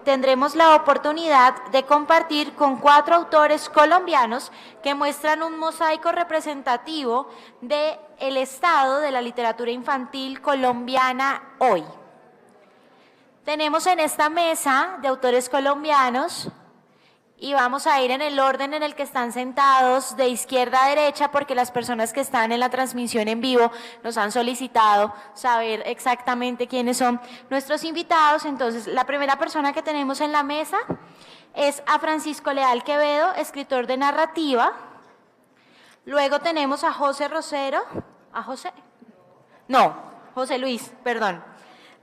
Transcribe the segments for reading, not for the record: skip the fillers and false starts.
tendremos la oportunidad de compartir con 4 autores colombianos que muestran un mosaico representativo del estado de la literatura infantil colombiana hoy. Tenemos en esta mesa de autores colombianos y vamos a ir en el orden en el que están sentados, de izquierda a derecha, porque las personas que están en la transmisión en vivo nos han solicitado saber exactamente quiénes son nuestros invitados. Entonces, la primera persona que tenemos en la mesa es a Francisco Leal Quevedo, escritor de narrativa. Luego tenemos a José Rosero, José Luis, perdón.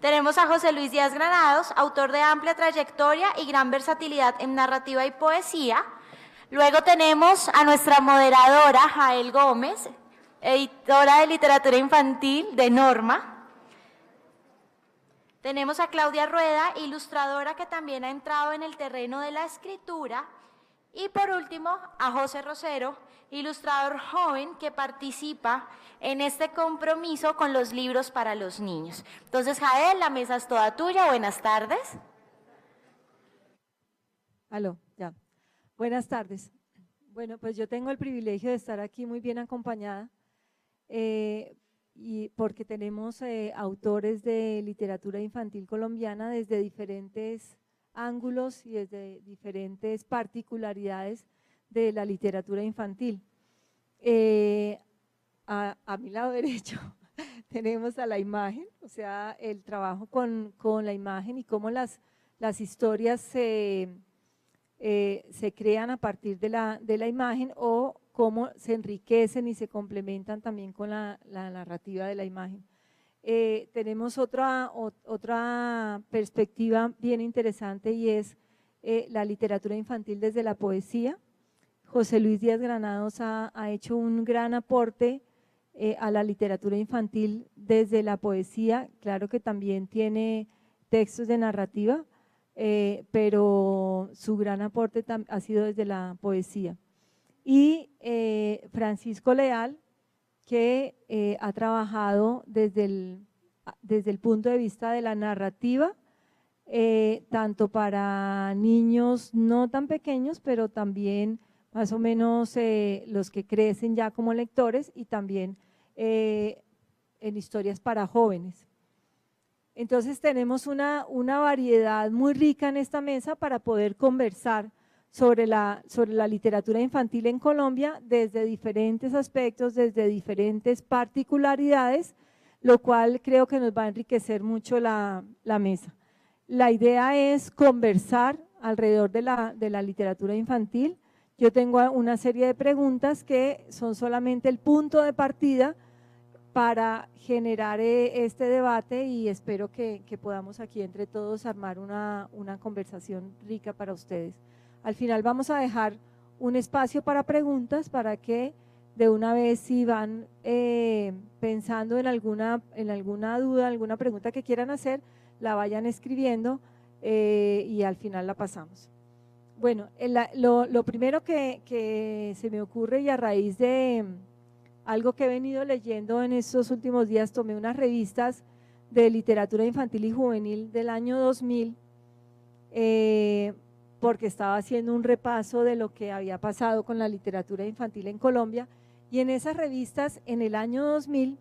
Tenemos a José Luis Díaz Granados, autor de amplia trayectoria y gran versatilidad en narrativa y poesía. Luego tenemos a nuestra moderadora, Jael Gómez, editora de literatura infantil de Norma. Tenemos a Claudia Rueda, ilustradora que también ha entrado en el terreno de la escritura. Y por último, a José Rosero, ilustrador joven que participa en este compromiso con los libros para los niños. Entonces, Jael, la mesa es toda tuya. Buenas tardes. Aló, ya. Buenas tardes. Bueno, pues yo tengo el privilegio de estar aquí muy bien acompañada y porque tenemos autores de literatura infantil colombiana desde diferentes ángulos y desde diferentes particularidades de la literatura infantil. A mi lado derecho tenemos a la imagen, o sea, el trabajo con la imagen y cómo las historias se crean a partir de la imagen o cómo se enriquecen y se complementan también con la narrativa de la imagen. Tenemos otra perspectiva bien interesante y es la literatura infantil desde la poesía. José Luis Díaz Granados ha hecho un gran aporte a la literatura infantil desde la poesía, claro que también tiene textos de narrativa, pero su gran aporte ha sido desde la poesía. Y Francisco Leal, que ha trabajado desde el punto de vista de la narrativa, tanto para niños no tan pequeños, pero también más o menos los que crecen ya como lectores y también en historias para jóvenes. Entonces tenemos una variedad muy rica en esta mesa para poder conversar sobre la literatura infantil en Colombia desde diferentes aspectos, desde diferentes particularidades, lo cual creo que nos va a enriquecer mucho la mesa. La idea es conversar alrededor de la literatura infantil. Yo tengo una serie de preguntas que son solamente el punto de partida para generar este debate y espero que podamos aquí entre todos armar una conversación rica para ustedes. Al final vamos a dejar un espacio para preguntas para que de una vez si van pensando en alguna duda, alguna pregunta que quieran hacer, la vayan escribiendo y al final la pasamos. Bueno, lo primero que se me ocurre y a raíz de algo que he venido leyendo en estos últimos días, tomé unas revistas de literatura infantil y juvenil del año 2000 porque estaba haciendo un repaso de lo que había pasado con la literatura infantil en Colombia y en esas revistas en el año 2000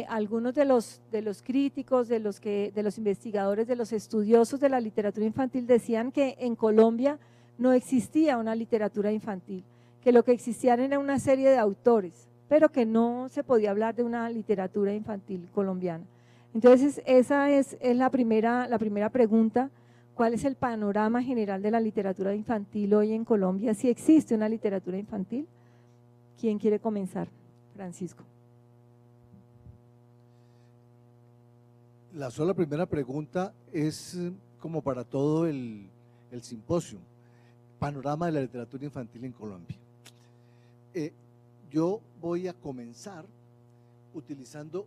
algunos de los críticos, de los investigadores, de los estudiosos de la literatura infantil decían que en Colombia no existía una literatura infantil, que lo que existían era una serie de autores, pero que no se podía hablar de una literatura infantil colombiana. Entonces esa es la primera pregunta. ¿Cuál es el panorama general de la literatura infantil hoy en Colombia? ¿Si existe una literatura infantil? ¿Quién quiere comenzar? Francisco. La sola primera pregunta es como para todo el simposio, panorama de la literatura infantil en Colombia. Yo voy a comenzar utilizando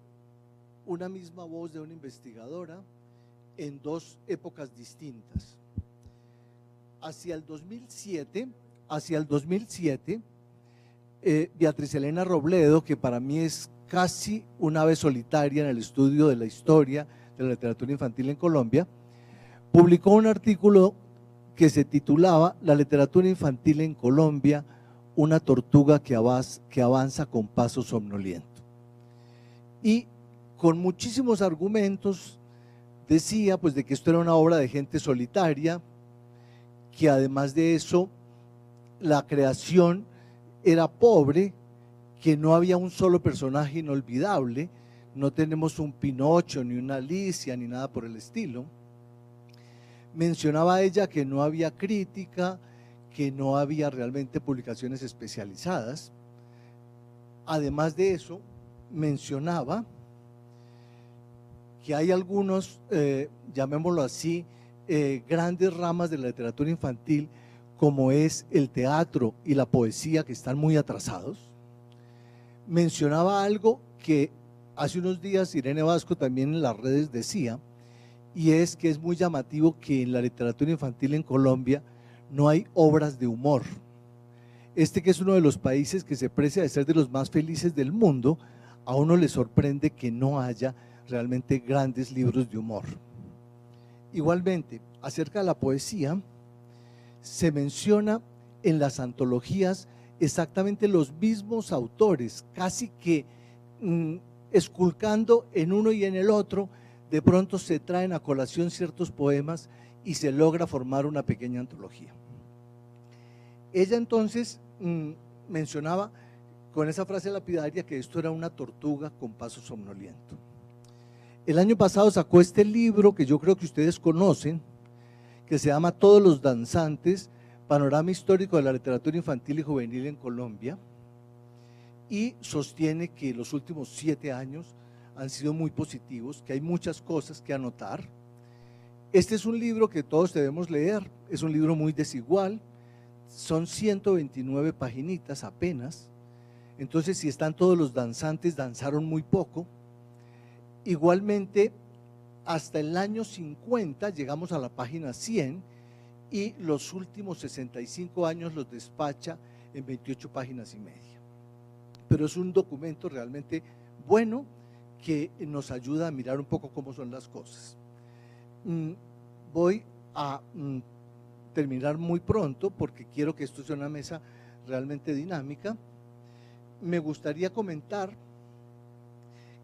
una misma voz de una investigadora en dos épocas distintas. Hacia el 2007, Beatriz Elena Robledo, que para mí es casi una ave solitaria en el estudio de la historia de la literatura infantil en Colombia, publicó un artículo que se titulaba La literatura infantil en Colombia, una tortuga que avanza con paso somnoliento. Y con muchísimos argumentos decía pues de que esto era una obra de gente solitaria, que además de eso la creación era pobre, que no había un solo personaje inolvidable, no tenemos un Pinocho, ni una Alicia, ni nada por el estilo. Mencionaba ella que no había crítica, que no había realmente publicaciones especializadas. Además de eso, mencionaba que hay algunos, llamémoslo así, grandes ramas de la literatura infantil, como es el teatro y la poesía, que están muy atrasados. Mencionaba algo que hace unos días Irene Vasco también en las redes decía, y es que es muy llamativo que en la literatura infantil en Colombia no hay obras de humor. Que es uno de los países que se precia de ser de los más felices del mundo, a uno le sorprende que no haya realmente grandes libros de humor. Igualmente, acerca de la poesía, se menciona en las antologías exactamente los mismos autores, casi que esculcando en uno y en el otro, de pronto se traen a colación ciertos poemas y se logra formar una pequeña antología. Ella entonces mencionaba con esa frase lapidaria que esto era una tortuga con paso somnoliento. El año pasado sacó este libro que yo creo que ustedes conocen, que se llama Todos los danzantes, panorama histórico de la literatura infantil y juvenil en Colombia, y sostiene que los últimos 7 años han sido muy positivos, que hay muchas cosas que anotar. Este es un libro que todos debemos leer, es un libro muy desigual, son 129 paginitas apenas, entonces si están todos los danzantes, danzaron muy poco. Igualmente, hasta el año 50 llegamos a la página 100 y los últimos 65 años los despacha en 28 páginas y media. Pero es un documento realmente bueno que nos ayuda a mirar un poco cómo son las cosas. Voy a terminar muy pronto porque quiero que esto sea una mesa realmente dinámica. Me gustaría comentar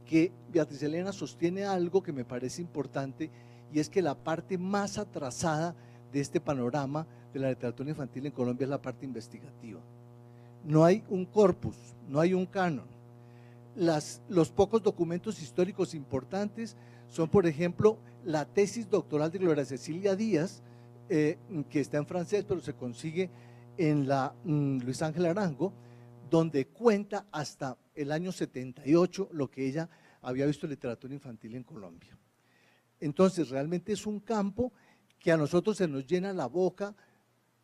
que Beatriz Elena sostiene algo que me parece importante, y es que la parte más atrasada de este panorama de la literatura infantil en Colombia es la parte investigativa. No hay un corpus, no hay un canon. Los pocos documentos históricos importantes son, por ejemplo, la tesis doctoral de Gloria Cecilia Díaz, que está en francés, pero se consigue en la Luis Ángel Arango, donde cuenta hasta el año 78 lo que ella había visto en literatura infantil en Colombia. Entonces, realmente es un campo que a nosotros se nos llena la boca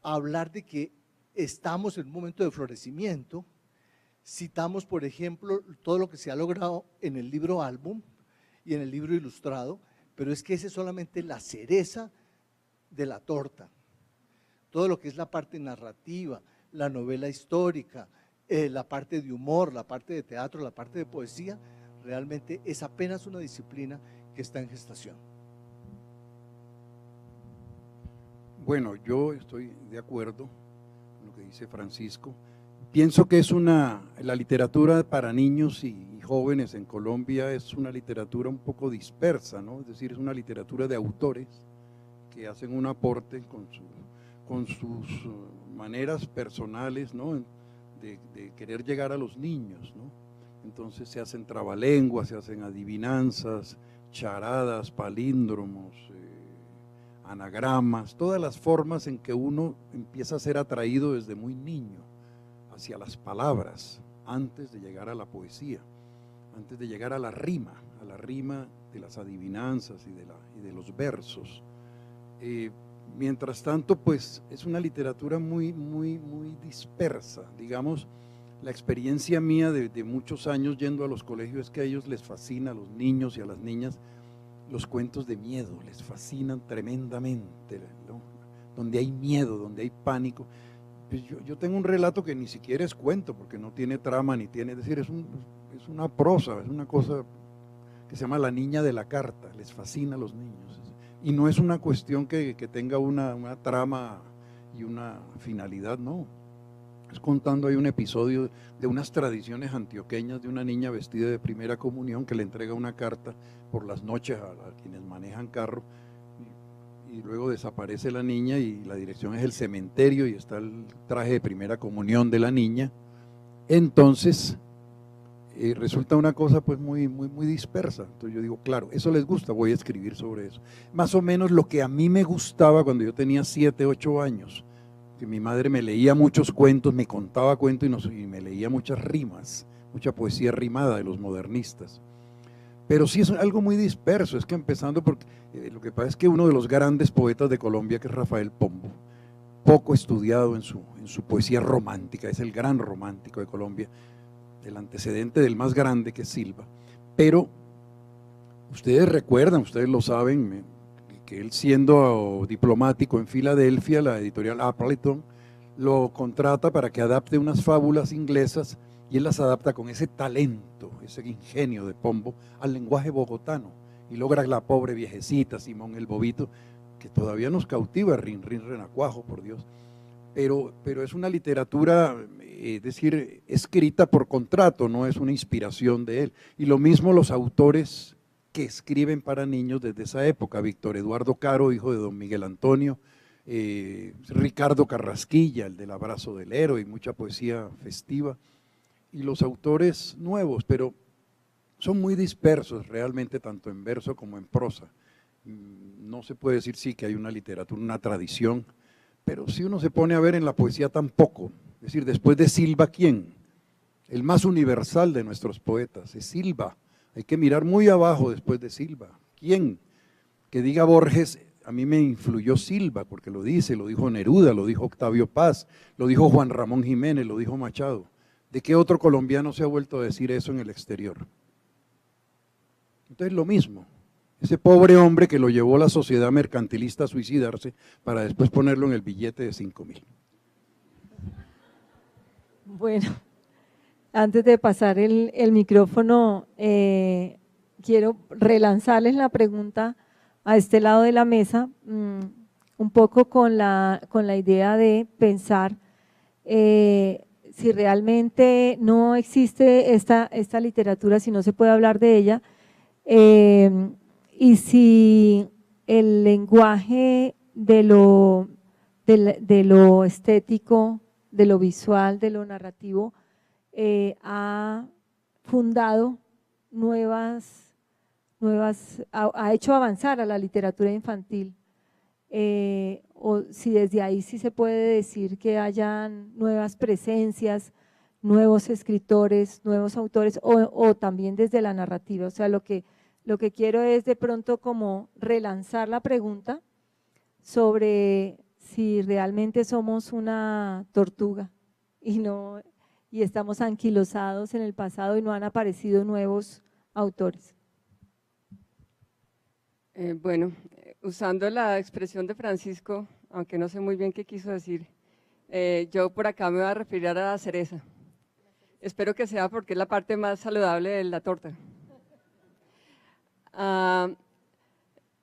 a hablar de que estamos en un momento de florecimiento. Citamos, por ejemplo, todo lo que se ha logrado en el libro álbum y en el libro ilustrado, pero es que esa es solamente la cereza de la torta. Todo lo que es la parte narrativa, la novela histórica, la parte de humor, la parte de teatro, la parte de poesía, realmente es apenas una disciplina que está en gestación. Bueno, yo estoy de acuerdo con lo que dice Francisco. Pienso que la literatura para niños y jóvenes en Colombia es una literatura un poco dispersa, ¿no? Es decir, es una literatura de autores que hacen un aporte con sus maneras personales, ¿no? De querer llegar a los niños, ¿no? Entonces se hacen trabalenguas, se hacen adivinanzas, charadas, palíndromos, anagramas, todas las formas en que uno empieza a ser atraído desde muy niño hacia las palabras, antes de llegar a la poesía, antes de llegar a la rima de las adivinanzas y de los versos. Mientras tanto, pues es una literatura muy dispersa. Digamos, la experiencia mía de muchos años yendo a los colegios es que a ellos les fascina, a los niños y a las niñas, los cuentos de miedo, les fascinan tremendamente, ¿no? Donde hay miedo, donde hay pánico. Pues yo tengo un relato que ni siquiera es cuento, porque no tiene trama, ni tiene, es decir, es una prosa, es una cosa que se llama La niña de la carta, les fascina a los niños. Y no es una cuestión que tenga una trama y una finalidad, no. Es contando ahí un episodio de unas tradiciones antioqueñas de una niña vestida de primera comunión que le entrega una carta por las noches a quienes manejan carro, y luego desaparece la niña y la dirección es el cementerio y está el traje de primera comunión de la niña. Entonces resulta una cosa pues muy dispersa. Entonces yo digo, claro, eso les gusta, voy a escribir sobre eso. Más o menos lo que a mí me gustaba cuando yo tenía 7, 8 años, que mi madre me leía muchos cuentos, me contaba cuentos y me leía muchas rimas, mucha poesía rimada de los modernistas. Pero sí es algo muy disperso, es que empezando porque lo que pasa es que uno de los grandes poetas de Colombia, que es Rafael Pombo, poco estudiado en su poesía romántica, es el gran romántico de Colombia, el antecedente del más grande, que es Silva, pero ustedes recuerdan, ustedes lo saben, que él, siendo diplomático en Filadelfia, la editorial Appleton lo contrata para que adapte unas fábulas inglesas, y él las adapta con ese talento, ese ingenio de Pombo al lenguaje bogotano, y logra La pobre viejecita, Simón el Bobito, que todavía nos cautiva, Rin Rin Renacuajo, por Dios. Pero es una literatura, es decir, escrita por contrato, no es una inspiración de él. Y lo mismo los autores que escriben para niños desde esa época, Víctor Eduardo Caro, hijo de don Miguel Antonio, Ricardo Carrasquilla, el del Abrazo del Héroe, y mucha poesía festiva, y los autores nuevos, pero son muy dispersos realmente, tanto en verso como en prosa. No se puede decir sí que hay una literatura, una tradición, pero si uno se pone a ver en la poesía tampoco. Es decir, después de Silva, ¿quién? El más universal de nuestros poetas es Silva. Hay que mirar muy abajo después de Silva. ¿Quién? Que diga Borges, a mí me influyó Silva, porque lo dijo Neruda, lo dijo Octavio Paz, lo dijo Juan Ramón Jiménez, lo dijo Machado. ¿De qué otro colombiano se ha vuelto a decir eso en el exterior? Entonces lo mismo. Ese pobre hombre que lo llevó la sociedad mercantilista a suicidarse para después ponerlo en el billete de 5.000. Bueno, antes de pasar el micrófono, quiero relanzarles la pregunta a este lado de la mesa, un poco con la idea de pensar si realmente no existe esta literatura, si no se puede hablar de ella, y si el lenguaje de lo estético, de lo visual, de lo narrativo, ha fundado ha hecho avanzar a la literatura infantil, o si desde ahí sí se puede decir que hayan nuevas presencias, nuevos escritores, nuevos autores, o también desde la narrativa. O sea, lo que quiero es de pronto como relanzar la pregunta sobre si realmente somos una tortuga y estamos anquilosados en el pasado y no han aparecido nuevos autores. Bueno, usando la expresión de Francisco, aunque no sé muy bien qué quiso decir, yo por acá me voy a referir a la cereza. Espero que sea porque es la parte más saludable de la torta.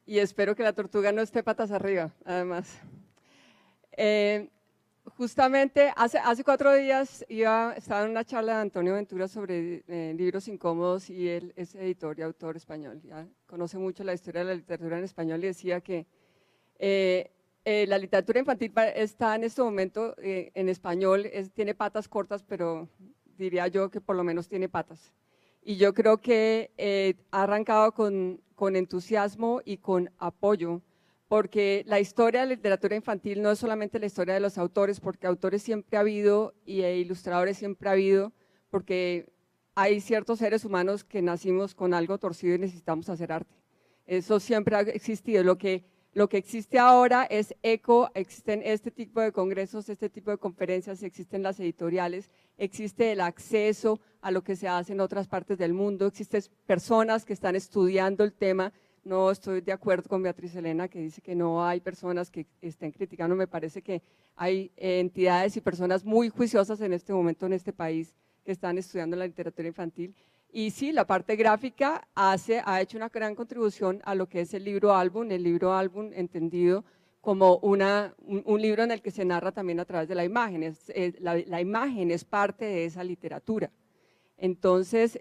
Y espero que la tortuga no esté patas arriba, además. Justamente hace 4 días estaba en una charla de Antonio Ventura sobre libros incómodos, y él es editor y autor español, ya conoce mucho la historia de la literatura en español, y decía que la literatura infantil está en este momento en español, tiene patas cortas, pero diría yo que por lo menos tiene patas. Y yo creo que ha arrancado con entusiasmo y con apoyo, porque la historia de la literatura infantil no es solamente la historia de los autores, porque autores siempre ha habido y ilustradores siempre ha habido, porque hay ciertos seres humanos que nacimos con algo torcido y necesitamos hacer arte. Eso siempre ha existido. Lo que existe ahora es eco, existen este tipo de congresos, este tipo de conferencias, existen las editoriales, existe el acceso a lo que se hace en otras partes del mundo, existen personas que están estudiando el tema. No estoy de acuerdo con Beatriz Elena, que dice que no hay personas que estén criticando. Me parece que hay entidades y personas muy juiciosas en este momento en este país que están estudiando la literatura infantil, Y sí, la parte gráfica ha hecho una gran contribución a lo que es el libro álbum entendido como un libro en el que se narra también a través de la imagen. La imagen es parte de esa literatura. Entonces,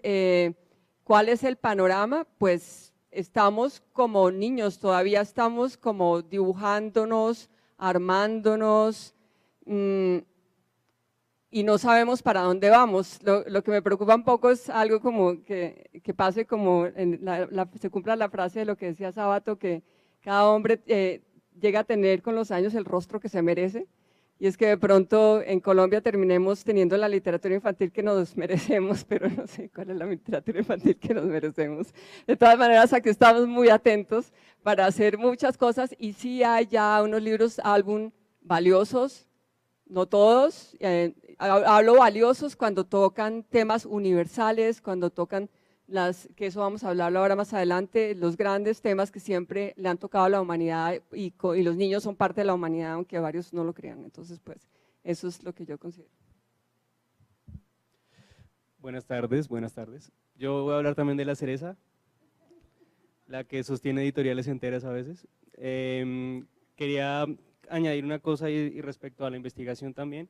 ¿cuál es el panorama? Pues estamos como niños, todavía estamos como dibujándonos, armándonos, y no sabemos para dónde vamos. Lo que me preocupa un poco es algo como que pase como, se cumpla la frase de lo que decía Sábato, que cada hombre llega a tener con los años el rostro que se merece, y es que de pronto en Colombia terminemos teniendo la literatura infantil que nos merecemos, pero no sé cuál es la literatura infantil que nos merecemos. De todas maneras, aquí estamos muy atentos para hacer muchas cosas, y sí hay ya unos libros álbum valiosos, no todos, hablo valiosos cuando tocan temas universales, cuando tocan que eso vamos a hablarlo ahora más adelante, los grandes temas que siempre le han tocado a la humanidad, y los niños son parte de la humanidad, aunque varios no lo crean. Entonces, pues, eso es lo que yo considero. Buenas tardes, buenas tardes. Yo voy a hablar también de La Cereza, la que sostiene editoriales enteras a veces. Quería añadir una cosa y respecto a la investigación también.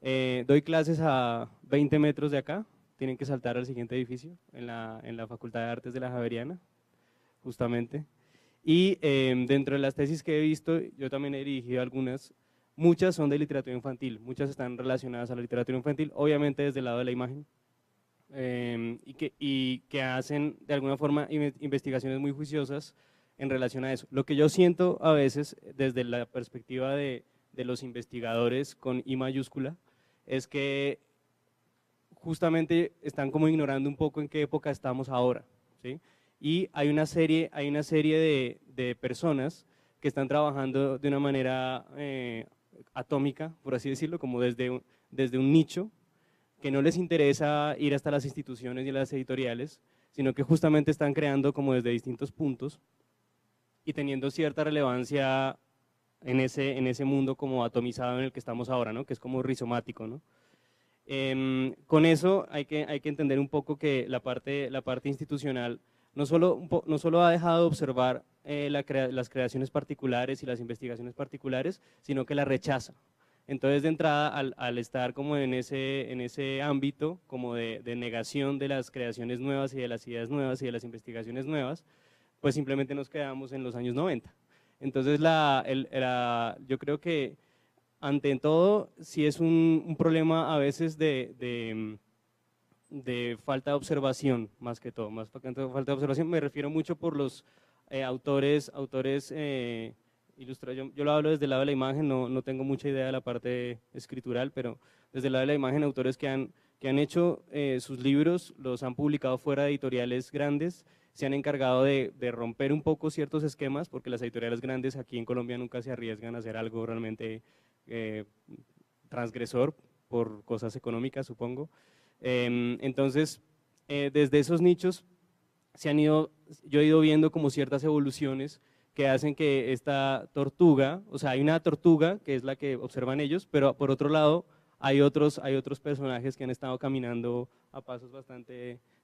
Doy clases a 20 metros de acá, tienen que saltar al siguiente edificio, en la Facultad de Artes de la Javeriana, justamente. Y dentro de las tesis que he visto, yo también he dirigido algunas, muchas son de literatura infantil, muchas están relacionadas a la literatura infantil, obviamente desde el lado de la imagen, y que hacen de alguna forma investigaciones muy juiciosas en relación a eso. Lo que yo siento a veces desde la perspectiva de los investigadores con I mayúscula es que justamente están como ignorando un poco en qué época estamos ahora, ¿sí? Y hay una serie de personas que están trabajando de una manera atómica, por así decirlo, como desde un nicho, que no les interesa ir hasta las instituciones y las editoriales, sino que justamente están creando como desde distintos puntos y teniendo cierta relevancia en ese mundo como atomizado en el que estamos ahora, ¿no? Que es como rizomático, ¿no? Con eso hay que entender un poco que la parte institucional no solo ha dejado de observar las creaciones particulares y las investigaciones particulares, sino que la rechaza. Entonces, de entrada, al estar como en ese ámbito como de negación de las creaciones nuevas y de las ideas nuevas y de las investigaciones nuevas, pues simplemente nos quedamos en los años 90. Entonces, yo creo que ante todo, sí es un problema a veces de falta de observación, más que todo, más falta de observación. Me refiero mucho por los autores ilustrados. Yo lo hablo desde el lado de la imagen, no tengo mucha idea de la parte escritural, pero desde el lado de la imagen, autores que han hecho sus libros, los han publicado fuera de editoriales grandes, se han encargado de romper un poco ciertos esquemas, porque las editoriales grandes aquí en Colombia nunca se arriesgan a hacer algo realmente transgresor por cosas económicas, supongo. Entonces, desde esos nichos yo he ido viendo como ciertas evoluciones que hacen que esta tortuga, o sea, hay una tortuga que es la que observan ellos, pero por otro lado hay otros personajes que han estado caminando a pasos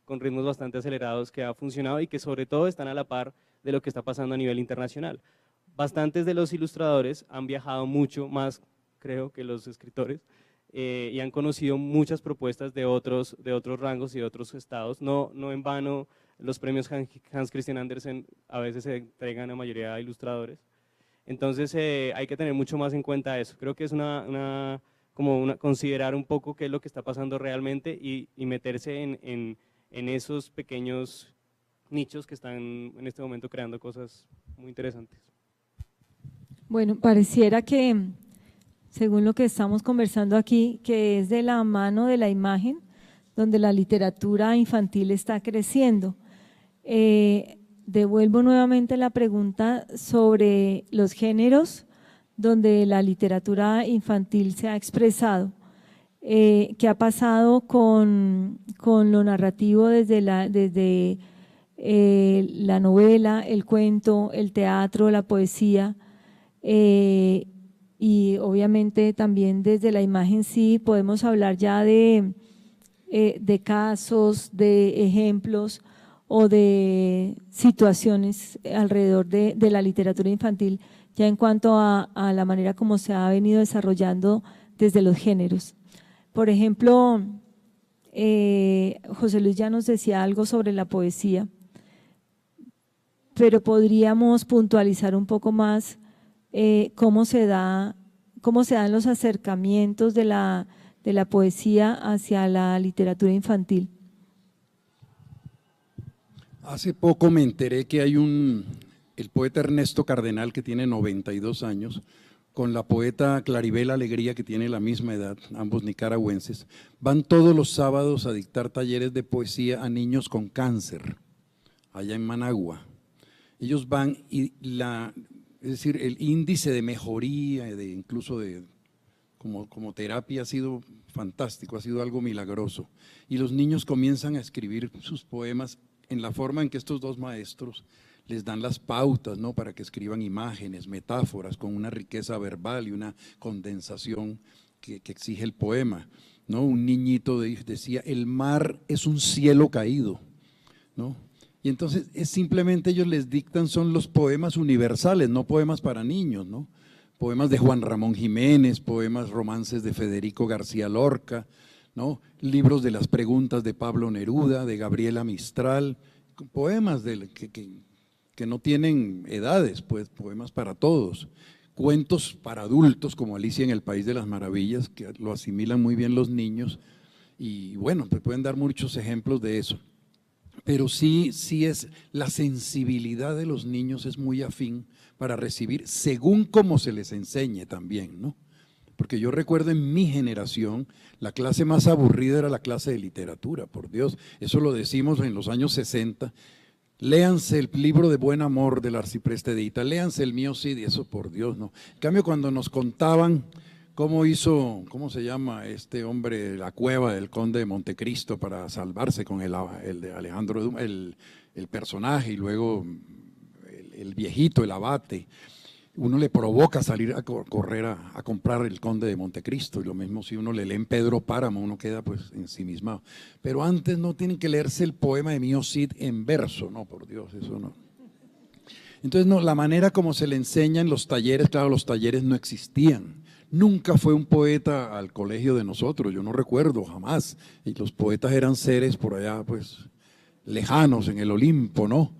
con ritmos bastante acelerados, que ha funcionado y que sobre todo están a la par de lo que está pasando a nivel internacional. Bastantes de los ilustradores han viajado mucho más, creo, que los escritores, y han conocido muchas propuestas de otros rangos y de otros estados. No en vano los premios Hans Christian Andersen a veces se entregan a la mayoría de ilustradores. Entonces hay que tener mucho más en cuenta eso. Creo que es considerar un poco qué es lo que está pasando realmente y meterse en esos pequeños nichos que están en este momento creando cosas muy interesantes. Bueno, pareciera que, según lo que estamos conversando aquí, que es de la mano de la imagen donde la literatura infantil está creciendo. Devuelvo nuevamente la pregunta sobre los géneros donde la literatura infantil se ha expresado. ¿Qué ha pasado con lo narrativo desde la novela, el cuento, el teatro, la poesía? Y obviamente también desde la imagen sí podemos hablar ya de de casos, de ejemplos o de situaciones alrededor de la literatura infantil, ya en cuanto a la manera como se ha venido desarrollando desde los géneros. Por ejemplo, José Luis ya nos decía algo sobre la poesía, pero podríamos puntualizar un poco más cómo se dan los acercamientos de la poesía hacia la literatura infantil. Hace poco me enteré que hay el poeta Ernesto Cardenal, que tiene 92 años, con la poeta Claribel Alegría, que tiene la misma edad, ambos nicaragüenses, van todos los sábados a dictar talleres de poesía a niños con cáncer, allá en Managua. Ellos van y es decir, el índice de mejoría, incluso como terapia ha sido fantástico, ha sido algo milagroso. Y los niños comienzan a escribir sus poemas en la forma en que estos dos maestros les dan las pautas, ¿no?, para que escriban imágenes, metáforas, con una riqueza verbal y una condensación que exige el poema, ¿no? Un niñito decía, el mar es un cielo caído, ¿no? Y entonces simplemente ellos les dictan, son los poemas universales, no poemas para niños, ¿no? Poemas de Juan Ramón Jiménez, poemas, romances de Federico García Lorca, ¿no? Libros de las preguntas de Pablo Neruda, de Gabriela Mistral, poemas que no tienen edades, pues poemas para todos, cuentos para adultos como Alicia en el País de las Maravillas, que lo asimilan muy bien los niños, y bueno, pues pueden dar muchos ejemplos de eso. Pero sí es la sensibilidad de los niños es muy afín para recibir según cómo se les enseñe también, ¿no? Porque yo recuerdo en mi generación, la clase más aburrida era la clase de literatura, por Dios, eso lo decimos en los años 60, léanse el libro de Buen Amor del Arcipreste Edita, léanse el mío Cid, y eso por Dios, ¿no? En cambio, cuando nos contaban cómo se llama este hombre, la cueva del conde de Montecristo para salvarse con el de Alejandro Dumas, el personaje, y luego el viejito, el abate, uno le provoca salir a correr a comprar el Conde de Montecristo, y lo mismo si uno le lee en Pedro Páramo, uno queda pues ensimismado. Pero antes no tienen que leerse el poema de Mío Cid en verso, no, por Dios, eso no. Entonces, no, la manera como se le enseña en los talleres, claro, los talleres no existían. Nunca fue un poeta al colegio de nosotros, yo no recuerdo, jamás. Y los poetas eran seres por allá, pues, lejanos en el Olimpo, ¿no?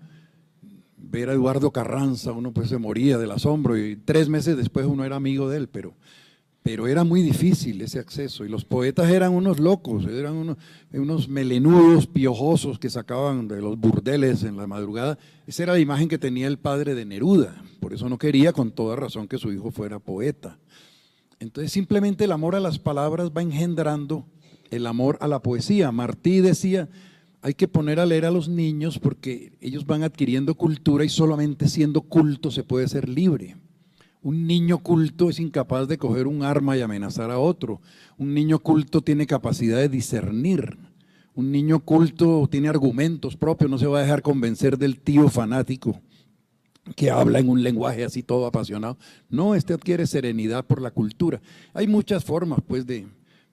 Ver a Eduardo Carranza, uno pues se moría del asombro, y 3 meses después uno era amigo de él, pero era muy difícil ese acceso, y los poetas eran unos locos, eran unos melenudos piojosos que sacaban de los burdeles en la madrugada. Esa era la imagen que tenía el padre de Neruda, por eso no quería con toda razón que su hijo fuera poeta. Entonces simplemente el amor a las palabras va engendrando el amor a la poesía. Martí decía, hay que poner a leer a los niños porque ellos van adquiriendo cultura, y solamente siendo culto se puede ser libre. Un niño culto es incapaz de coger un arma y amenazar a otro. Un niño culto tiene capacidad de discernir. Un niño culto tiene argumentos propios, no se va a dejar convencer del tío fanático que habla en un lenguaje así todo apasionado. No, adquiere serenidad por la cultura. Hay muchas formas pues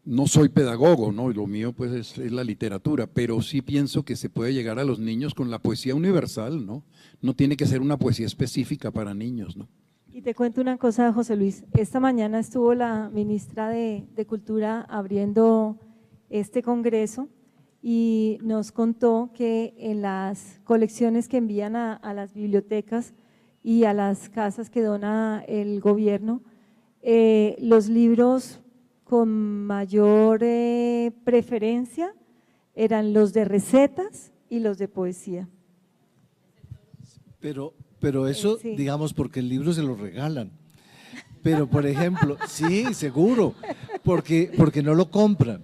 no soy pedagogo, ¿no? Lo mío pues es la literatura, pero sí pienso que se puede llegar a los niños con la poesía universal, ¿no? No tiene que ser una poesía específica para niños, ¿no? Y te cuento una cosa, José Luis, esta mañana estuvo la ministra de Cultura abriendo este congreso y nos contó que en las colecciones que envían a las bibliotecas y a las casas que dona el gobierno, los libros con mayor preferencia eran los de recetas y los de poesía. Pero eso, sí, digamos, porque el libro se lo regalan. Pero, por ejemplo, sí, seguro, porque no lo compran.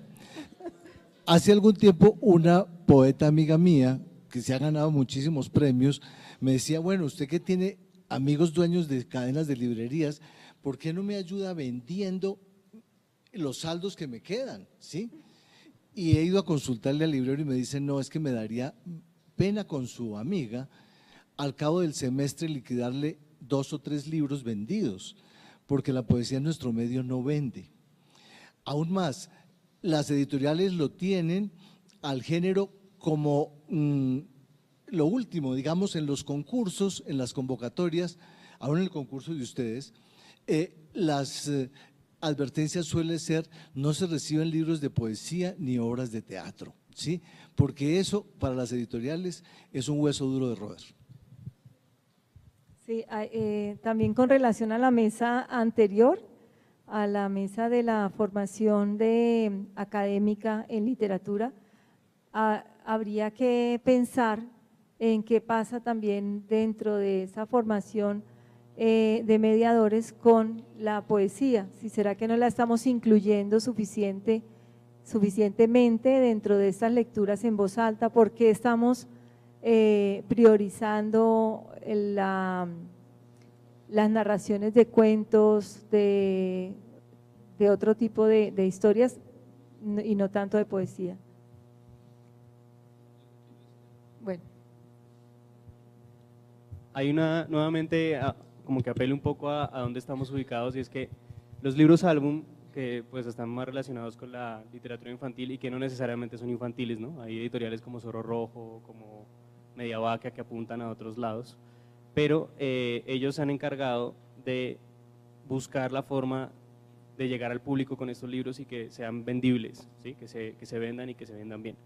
Hace algún tiempo una poeta amiga mía, que se ha ganado muchísimos premios, me decía, bueno, usted que tiene amigos dueños de cadenas de librerías, ¿por qué no me ayuda vendiendo los saldos que me quedan? ¿Sí? Y he ido a consultarle al librero y me dice, no, es que me daría pena con su amiga al cabo del semestre liquidarle 2 o 3 libros vendidos, porque la poesía en nuestro medio no vende. Aún más, las editoriales lo tienen al género como lo último, digamos, en los concursos, en las convocatorias, aún en el concurso de ustedes, las advertencias suelen ser: no se reciben libros de poesía ni obras de teatro, ¿sí? Porque eso para las editoriales es un hueso duro de roer. Sí, también con relación a la mesa anterior, a la mesa de la formación académica en literatura, habría que pensar en qué pasa también dentro de esa formación de mediadores con la poesía. Si será que no la estamos incluyendo suficientemente dentro de estas lecturas en voz alta, porque estamos priorizando las narraciones de cuentos, de otro tipo de historias y no tanto de poesía. Bueno. Hay nuevamente, como que apelo un poco a dónde estamos ubicados, y es que los libros álbum, que pues están más relacionados con la literatura infantil y que no necesariamente son infantiles, ¿no? Hay editoriales como Zorro Rojo, como Media Vaca, que apuntan a otros lados, pero ellos se han encargado de buscar la forma de llegar al público con estos libros y que sean vendibles, ¿sí? que se vendan y que se vendan bien.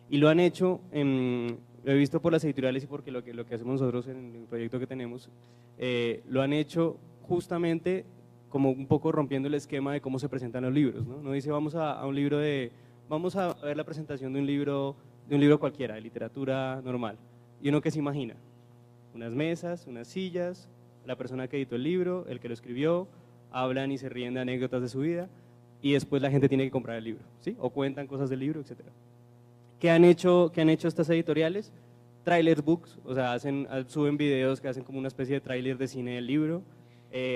Y lo han hecho, lo he visto por las editoriales y porque lo que hacemos nosotros en el proyecto que tenemos, lo han hecho justamente como un poco rompiendo el esquema de cómo se presentan los libros, ¿no? No dice vamos a ver la presentación de un libro cualquiera, de literatura normal. Y uno que se imagina, unas mesas, unas sillas, la persona que editó el libro, el que lo escribió, hablan y se ríen de anécdotas de su vida, y después la gente tiene que comprar el libro, ¿sí? O cuentan cosas del libro, etcétera. ¿Qué han hecho estas editoriales? Trailer books, o sea, suben videos que hacen como una especie de tráiler de cine del libro,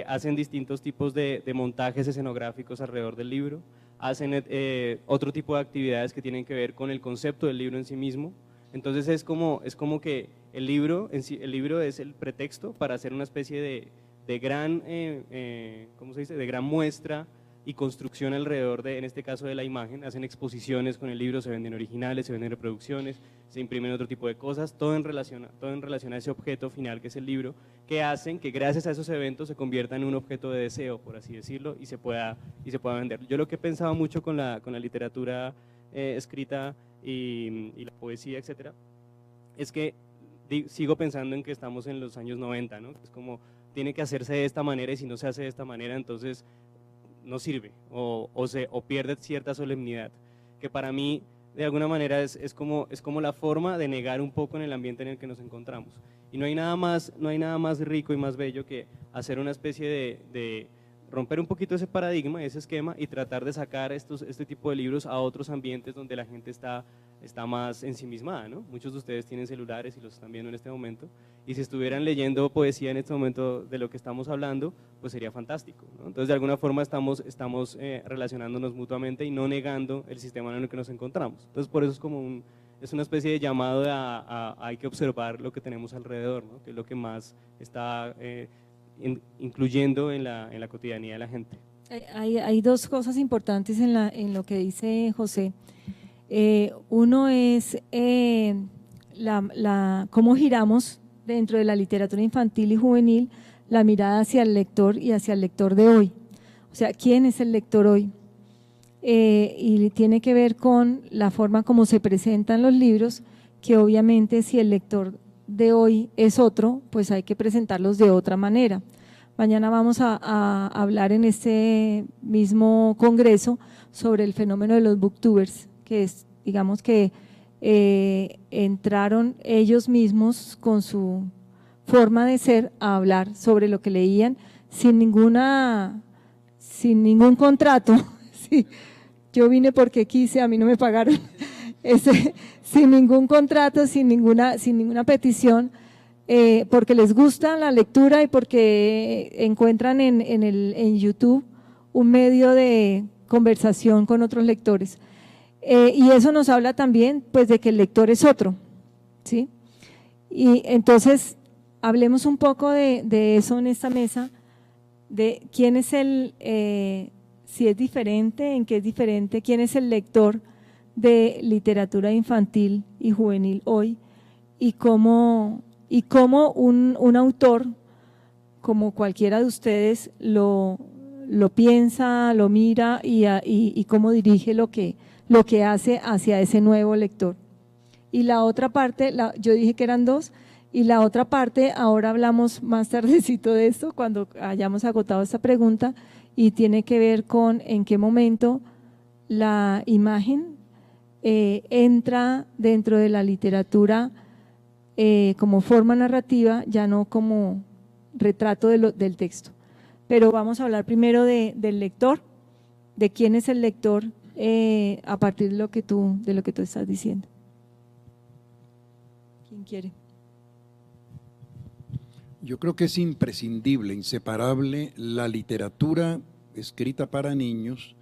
hacen distintos tipos de montajes escenográficos alrededor del libro, hacen otro tipo de actividades que tienen que ver con el concepto del libro en sí mismo. Entonces es como que el libro es el pretexto para hacer una especie de gran, ¿cómo se dice?, de gran muestra y construcción alrededor en este caso de la imagen. Hacen exposiciones con el libro, se venden originales, se venden reproducciones, se imprimen otro tipo de cosas, todo en relación a ese objeto final que es el libro, que hacen que gracias a esos eventos se convierta en un objeto de deseo, por así decirlo, y se pueda vender. Yo lo que he pensado mucho con la literatura escrita y la poesía, etcétera, es que sigo pensando en que estamos en los años 90, ¿no? Es como, tiene que hacerse de esta manera, y si no se hace de esta manera, entonces no sirve o pierde cierta solemnidad, que para mí de alguna manera es como la forma de negar un poco en el ambiente en el que nos encontramos. Y no hay nada más rico y más bello que hacer una especie de romper un poquito ese paradigma, ese esquema, y tratar de sacar este tipo de libros a otros ambientes donde la gente está más ensimismada, ¿no? Muchos de ustedes tienen celulares y los están viendo en este momento, y si estuvieran leyendo poesía en este momento de lo que estamos hablando, pues sería fantástico, ¿no? Entonces de alguna forma estamos relacionándonos mutuamente y no negando el sistema en el que nos encontramos. Entonces por eso es una especie de llamado hay que observar lo que tenemos alrededor, ¿no? Que es lo que más está incluyendo en la cotidianidad de la gente. Hay dos cosas importantes en lo que dice José. Uno es cómo giramos dentro de la literatura infantil y juvenil la mirada hacia el lector y hacia el lector de hoy. O sea, ¿quién es el lector hoy? Y tiene que ver con la forma como se presentan los libros, que obviamente si el lector de hoy es otro, pues hay que presentarlos de otra manera. Mañana vamos a hablar en este mismo congreso sobre el fenómeno de los booktubers, que es, digamos que entraron ellos mismos con su forma de ser a hablar sobre lo que leían sin ningún contrato. Sí, yo vine porque quise, a mí no me pagaron, sin ningún contrato, sin ninguna petición, porque les gusta la lectura y porque encuentran en YouTube un medio de conversación con otros lectores. Y eso nos habla también pues de que el lector es otro, ¿sí? Y entonces hablemos un poco de eso en esta mesa, de quién es el si es diferente, en qué es diferente, quién es el lector de literatura infantil y juvenil hoy, y cómo un autor, como cualquiera de ustedes, lo piensa, lo mira y cómo dirige lo que hace hacia ese nuevo lector. Y la otra parte, yo dije que eran dos, y la otra parte, ahora hablamos más tardecito de esto, cuando hayamos agotado esta pregunta, y tiene que ver con en qué momento la imagen entra dentro de la literatura como forma narrativa, ya no como retrato del texto. Pero vamos a hablar primero del lector, de quién es el lector a partir de lo que tú estás diciendo. ¿Quién quiere? Yo creo que es imprescindible, inseparable la literatura escrita para niños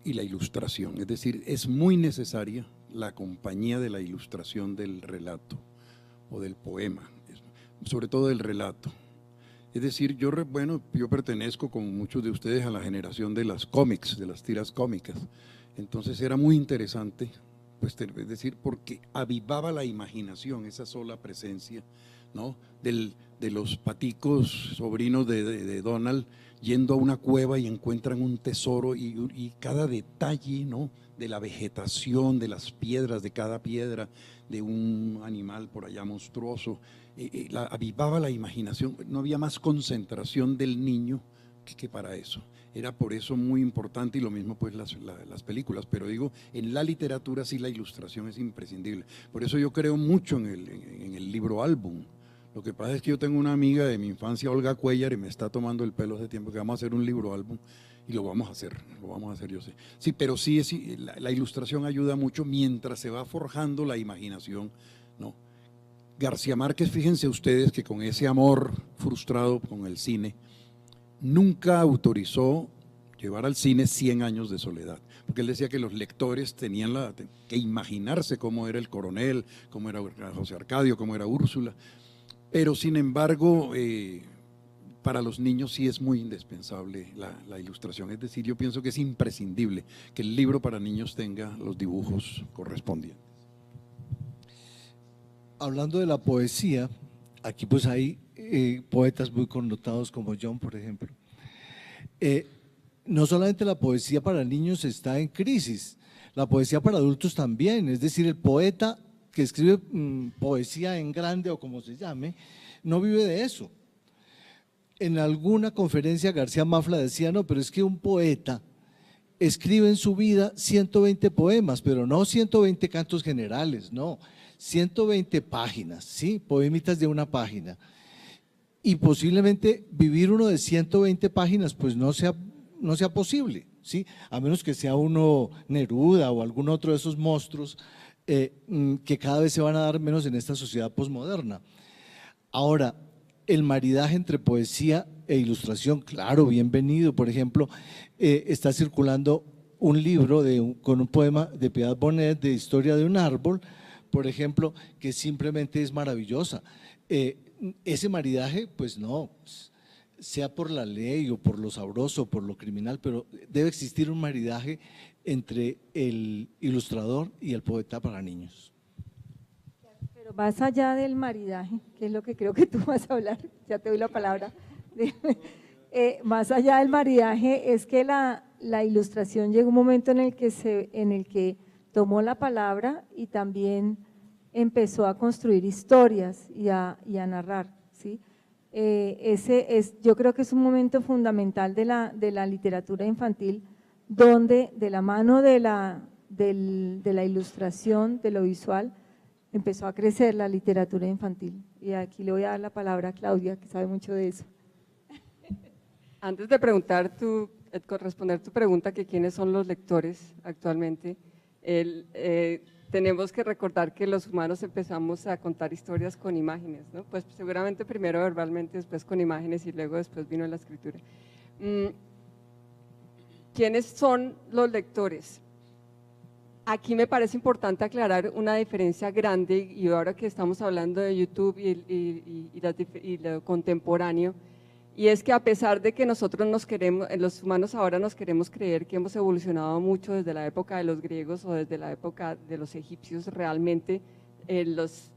y la ilustración. Es decir, es muy necesaria la compañía de la ilustración del relato o del poema, sobre todo del relato. Es decir, yo pertenezco, como muchos de ustedes, a la generación de las cómics, de las tiras cómicas. Entonces era muy interesante, pues, es decir, porque avivaba la imaginación, esa sola presencia, ¿no?, de los paticos sobrinos de Donald yendo a una cueva y encuentran un tesoro y cada detalle, ¿no?, de la vegetación, de las piedras, de cada piedra, de un animal por allá monstruoso, avivaba la imaginación. No había más concentración del niño que para eso. Era por eso muy importante, y lo mismo pues las películas, pero digo, en la literatura sí la ilustración es imprescindible. Por eso yo creo mucho en el libro álbum. Lo que pasa es que yo tengo una amiga de mi infancia, Olga Cuellar, y me está tomando el pelo hace tiempo que vamos a hacer un libro álbum, y lo vamos a hacer yo sé. Sí, pero sí, la ilustración ayuda mucho mientras se va forjando la imaginación, ¿no? García Márquez, fíjense ustedes que con ese amor frustrado con el cine, nunca autorizó llevar al cine 100 años de soledad, porque él decía que los lectores tenían que imaginarse cómo era el coronel, cómo era José Arcadio, cómo era Úrsula, pero sin embargo, para los niños sí es muy indispensable la ilustración. Es decir, yo pienso que es imprescindible que el libro para niños tenga los dibujos correspondientes. Hablando de la poesía, aquí pues hay poetas muy connotados como John, por ejemplo. No solamente la poesía para niños está en crisis, la poesía para adultos también, es decir, el poeta que escribe poesía en grande o como se llame, no vive de eso. En alguna conferencia García Mafla decía, no, pero es que un poeta escribe en su vida 120 poemas, pero no 120 cantos generales, no, 120 páginas, ¿sí? Poemitas de una página. Y posiblemente vivir uno de 120 páginas pues no sea posible, ¿sí? A menos que sea uno Neruda o algún otro de esos monstruos que cada vez se van a dar menos en esta sociedad posmoderna. Ahora, el maridaje entre poesía e ilustración, claro, bienvenido. Por ejemplo, está circulando un libro con un poema de Piedad Bonet de Historia de un árbol, por ejemplo, que simplemente es maravillosa. Ese maridaje, pues no, sea por la ley o por lo sabroso o por lo criminal, pero debe existir un maridaje entre el ilustrador y el poeta para niños. Pero más allá del maridaje, que es lo que creo que tú vas a hablar, ya te doy la palabra, más allá del maridaje es que la ilustración llegó un momento en el que tomó la palabra y también empezó a construir historias y a narrar, ¿sí? Yo creo que es un momento fundamental de la literatura infantil, donde de la mano de la ilustración, de lo visual, empezó a crecer la literatura infantil. Y aquí le voy a dar la palabra a Claudia, que sabe mucho de eso. Antes de responder tu pregunta, que quiénes son los lectores actualmente, tenemos que recordar que los humanos empezamos a contar historias con imágenes, ¿no? Pues seguramente primero verbalmente, después con imágenes y luego después vino la escritura. ¿Quiénes son los lectores? Aquí me parece importante aclarar una diferencia grande, y ahora que estamos hablando de YouTube y lo contemporáneo, y es que a pesar de que nosotros nos queremos, los humanos ahora nos queremos creer que hemos evolucionado mucho desde la época de los griegos o desde la época de los egipcios, realmente los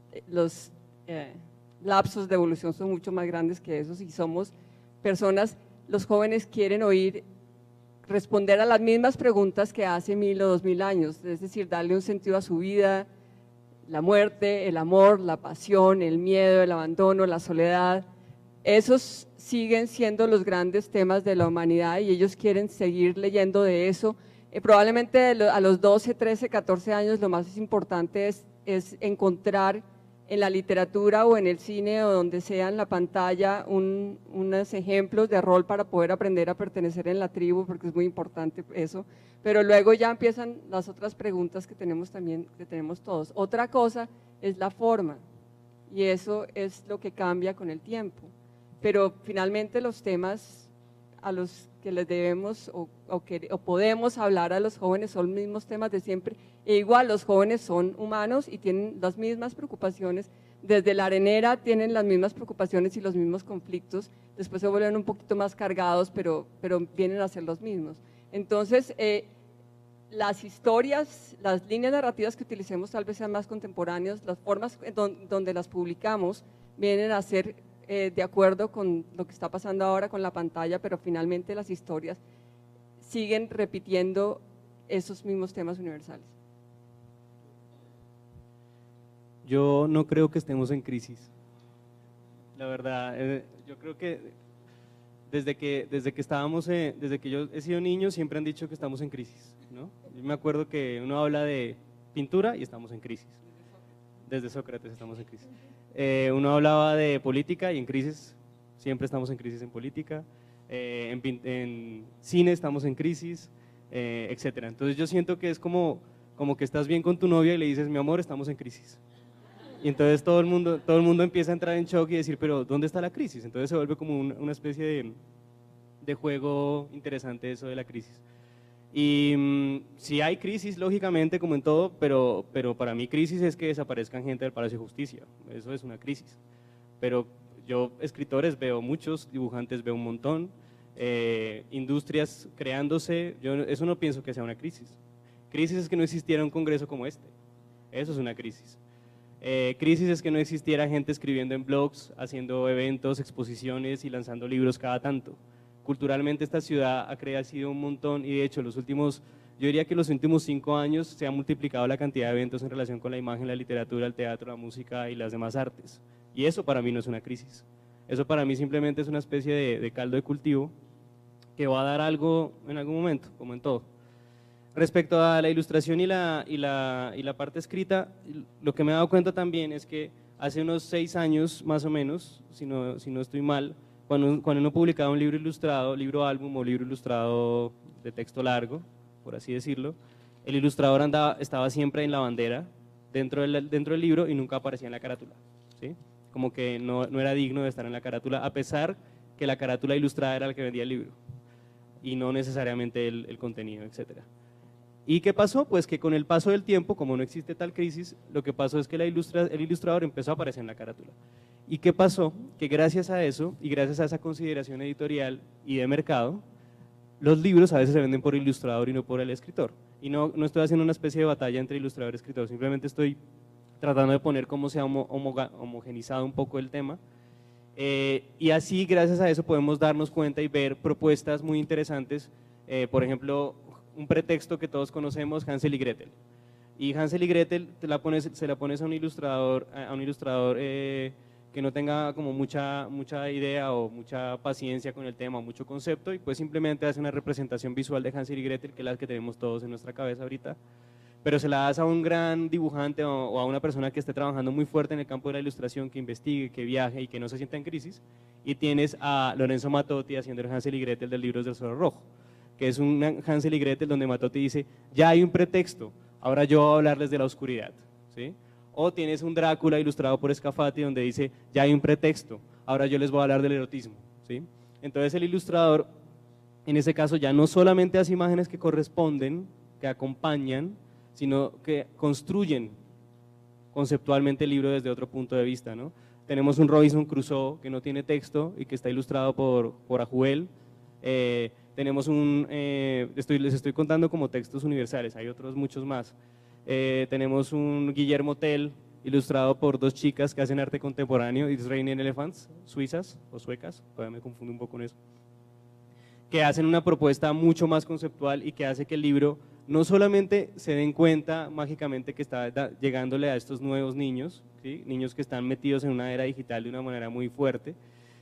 lapsos de evolución son mucho más grandes que esos y somos personas, los jóvenes quieren responder a las mismas preguntas que hace 1000 o 2000 años, es decir, darle un sentido a su vida, la muerte, el amor, la pasión, el miedo, el abandono, la soledad. Esos siguen siendo los grandes temas de la humanidad y ellos quieren seguir leyendo de eso. Probablemente a los 12, 13, 14 años lo más importante es encontrar en la literatura o en el cine o donde sea en la pantalla unos ejemplos de rol para poder aprender a pertenecer en la tribu, porque es muy importante eso, pero luego ya empiezan las otras preguntas que tenemos también, que tenemos todos. Otra cosa es la forma y eso es lo que cambia con el tiempo, pero finalmente los temas a los que les debemos o podemos hablar a los jóvenes son los mismos temas de siempre, e igual los jóvenes son humanos y tienen las mismas preocupaciones, desde la arenera tienen las mismas preocupaciones y los mismos conflictos, después se vuelven un poquito más cargados, pero vienen a ser los mismos. Entonces, las historias, las líneas narrativas que utilicemos tal vez sean más contemporáneas, las formas donde las publicamos vienen a ser de acuerdo con lo que está pasando ahora con la pantalla, pero finalmente las historias siguen repitiendo esos mismos temas universales. Yo no creo que estemos en crisis, la verdad. Yo creo que desde que yo he sido niño siempre han dicho que estamos en crisis, ¿no? Yo me acuerdo que uno habla de pintura y estamos en crisis, desde Sócrates estamos en crisis. Uno hablaba de política y en crisis, siempre estamos en crisis en política, en cine estamos en crisis, etcétera. Entonces yo siento que es como que estás bien con tu novia y le dices, mi amor, estamos en crisis. Y entonces todo el mundo empieza a entrar en shock y decir, pero ¿dónde está la crisis? Entonces se vuelve como una especie de juego interesante eso de la crisis. Y sí hay crisis, lógicamente, como en todo, pero para mí crisis es que desaparezcan gente del Palacio de Justicia, eso es una crisis. Pero yo escritores veo muchos, dibujantes veo un montón, industrias creándose, yo eso no pienso que sea una crisis. Crisis es que no existiera un congreso como este, eso es una crisis. Crisis es que no existiera gente escribiendo en blogs, haciendo eventos, exposiciones y lanzando libros cada tanto. Culturalmente esta ciudad ha crecido un montón y de hecho yo diría que los últimos 5 años se ha multiplicado la cantidad de eventos en relación con la imagen, la literatura, el teatro, la música y las demás artes. Y eso para mí no es una crisis. Eso para mí simplemente es una especie de caldo de cultivo que va a dar algo en algún momento, como en todo. Respecto a la ilustración y la parte escrita, lo que me he dado cuenta también es que hace unos 6 años más o menos, si no estoy mal, cuando uno publicaba un libro ilustrado, libro álbum o libro ilustrado de texto largo, por así decirlo, el ilustrador estaba siempre en la bandera dentro del libro y nunca aparecía en la carátula, ¿sí? Como que no era digno de estar en la carátula, a pesar que la carátula ilustrada era la que vendía el libro y no necesariamente el contenido, etcétera. ¿Y qué pasó? Pues que con el paso del tiempo, como no existe tal crisis, lo que pasó es que el ilustrador empezó a aparecer en la carátula. ¿Y qué pasó? Que gracias a eso y gracias a esa consideración editorial y de mercado, los libros a veces se venden por el ilustrador y no por el escritor. Y no estoy haciendo una especie de batalla entre ilustrador y escritor, simplemente estoy tratando de poner cómo se ha homogenizado un poco el tema. Y así, gracias a eso, podemos darnos cuenta y ver propuestas muy interesantes. Por ejemplo, un pretexto que todos conocemos, Hansel y Gretel. Y Hansel y Gretel se la pones a un ilustrador que no tenga como mucha idea o mucha paciencia con el tema, mucho concepto, y pues simplemente hace una representación visual de Hansel y Gretel, que es la que tenemos todos en nuestra cabeza ahorita, pero se la das a un gran dibujante o a una persona que esté trabajando muy fuerte en el campo de la ilustración, que investigue, que viaje y que no se sienta en crisis, y tienes a Lorenzo Mattotti haciendo el Hansel y Gretel del Libros del Zorro Rojo, que es un Hansel y Gretel donde Mattotti dice, ya hay un pretexto, ahora yo voy a hablarles de la oscuridad, ¿sí? O tienes un Drácula ilustrado por Scafati donde dice, ya hay un pretexto, ahora yo les voy a hablar del erotismo, ¿sí? Entonces el ilustrador, en ese caso, ya no solamente hace imágenes que corresponden, que acompañan, sino que construyen conceptualmente el libro desde otro punto de vista, ¿no? tenemos un Robinson Crusoe que no tiene texto y que está ilustrado por Ajuel. Tenemos les estoy contando como textos universales, hay otros muchos más. Tenemos un Guillermo Tell, ilustrado por dos chicas que hacen arte contemporáneo, Israeli Elephants, suizas o suecas, todavía me confundo un poco con eso, que hacen una propuesta mucho más conceptual y que hace que el libro no solamente se den cuenta mágicamente que está llegándole a estos nuevos niños, ¿sí? Niños que están metidos en una era digital de una manera muy fuerte,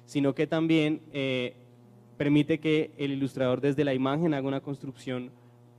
sino que también permite que el ilustrador desde la imagen haga una construcción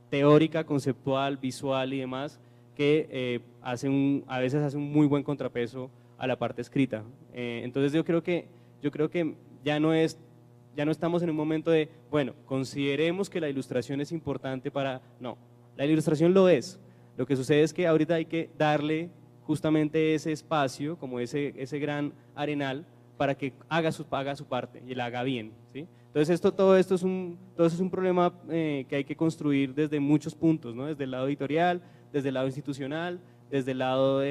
teórica, conceptual, visual y demás, que a veces hace un muy buen contrapeso a la parte escrita. Entonces yo creo que ya no estamos en un momento de, bueno, consideremos que la ilustración es importante para… No, la ilustración lo es. Lo que sucede es que ahorita hay que darle justamente ese espacio, como ese gran arenal, para que haga su parte y la haga bien, ¿sí? Entonces todo esto es un problema que hay que construir desde muchos puntos, ¿no? Desde el lado editorial, desde el lado institucional, desde el lado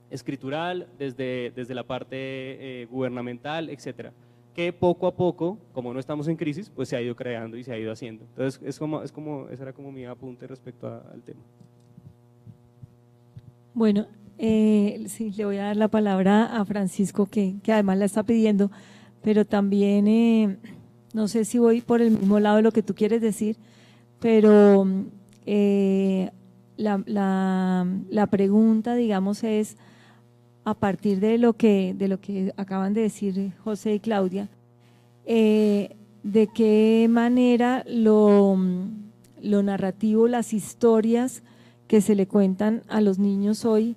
escritural, desde la parte gubernamental, etcétera, que poco a poco, como no estamos en crisis, pues se ha ido creando y se ha ido haciendo. Entonces ese era como mi apunte respecto al tema. Bueno, sí, le voy a dar la palabra a Francisco, que además la está pidiendo, pero también, no sé si voy por el mismo lado de lo que tú quieres decir, pero la pregunta, digamos, es a partir de lo que acaban de decir José y Claudia, de qué manera lo narrativo, las historias que se le cuentan a los niños hoy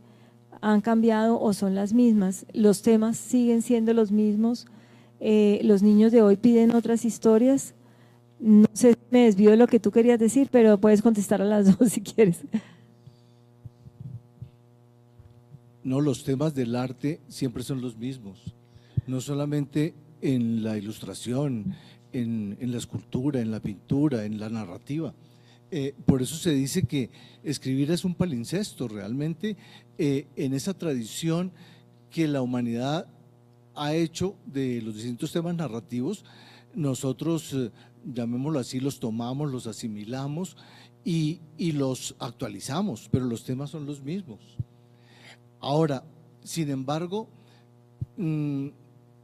han cambiado o son las mismas, los temas siguen siendo los mismos, los niños de hoy piden otras historias. No sé si me desvío de lo que tú querías decir, pero puedes contestar a las dos si quieres. No, los temas del arte siempre son los mismos, no solamente en la ilustración, en la escultura, en la pintura, en la narrativa. Por eso se dice que escribir es un palincesto realmente, en esa tradición que la humanidad ha hecho de los distintos temas narrativos. Nosotros, llamémoslo así, los tomamos, los asimilamos y los actualizamos, pero los temas son los mismos. Ahora, sin embargo,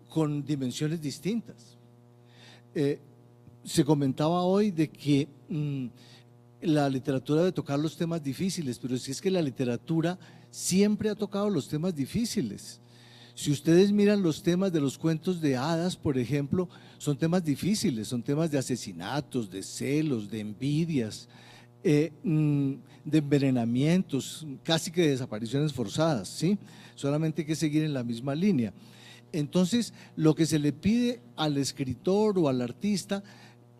con dimensiones distintas. Se comentaba hoy de que la literatura debe tocar los temas difíciles, pero si es que la literatura siempre ha tocado los temas difíciles. Si ustedes miran los temas de los cuentos de hadas, por ejemplo, son temas difíciles, son temas de asesinatos, de celos, de envidias, de envenenamientos, casi que de desapariciones forzadas, ¿sí? Solamente hay que seguir en la misma línea. Entonces, lo que se le pide al escritor o al artista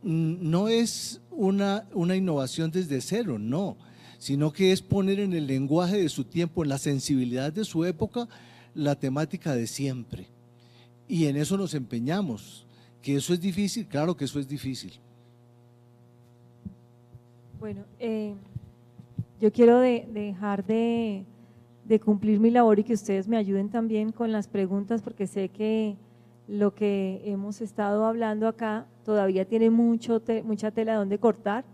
no es una innovación desde cero, no, sino que es poner en el lenguaje de su tiempo, en la sensibilidad de su época, la temática de siempre. Y en eso nos empeñamos. ¿Que eso es difícil? Claro que eso es difícil. Bueno, yo quiero dejar de cumplir mi labor y que ustedes me ayuden también con las preguntas, porque sé que lo que hemos estado hablando acá todavía tiene mucha tela donde cortar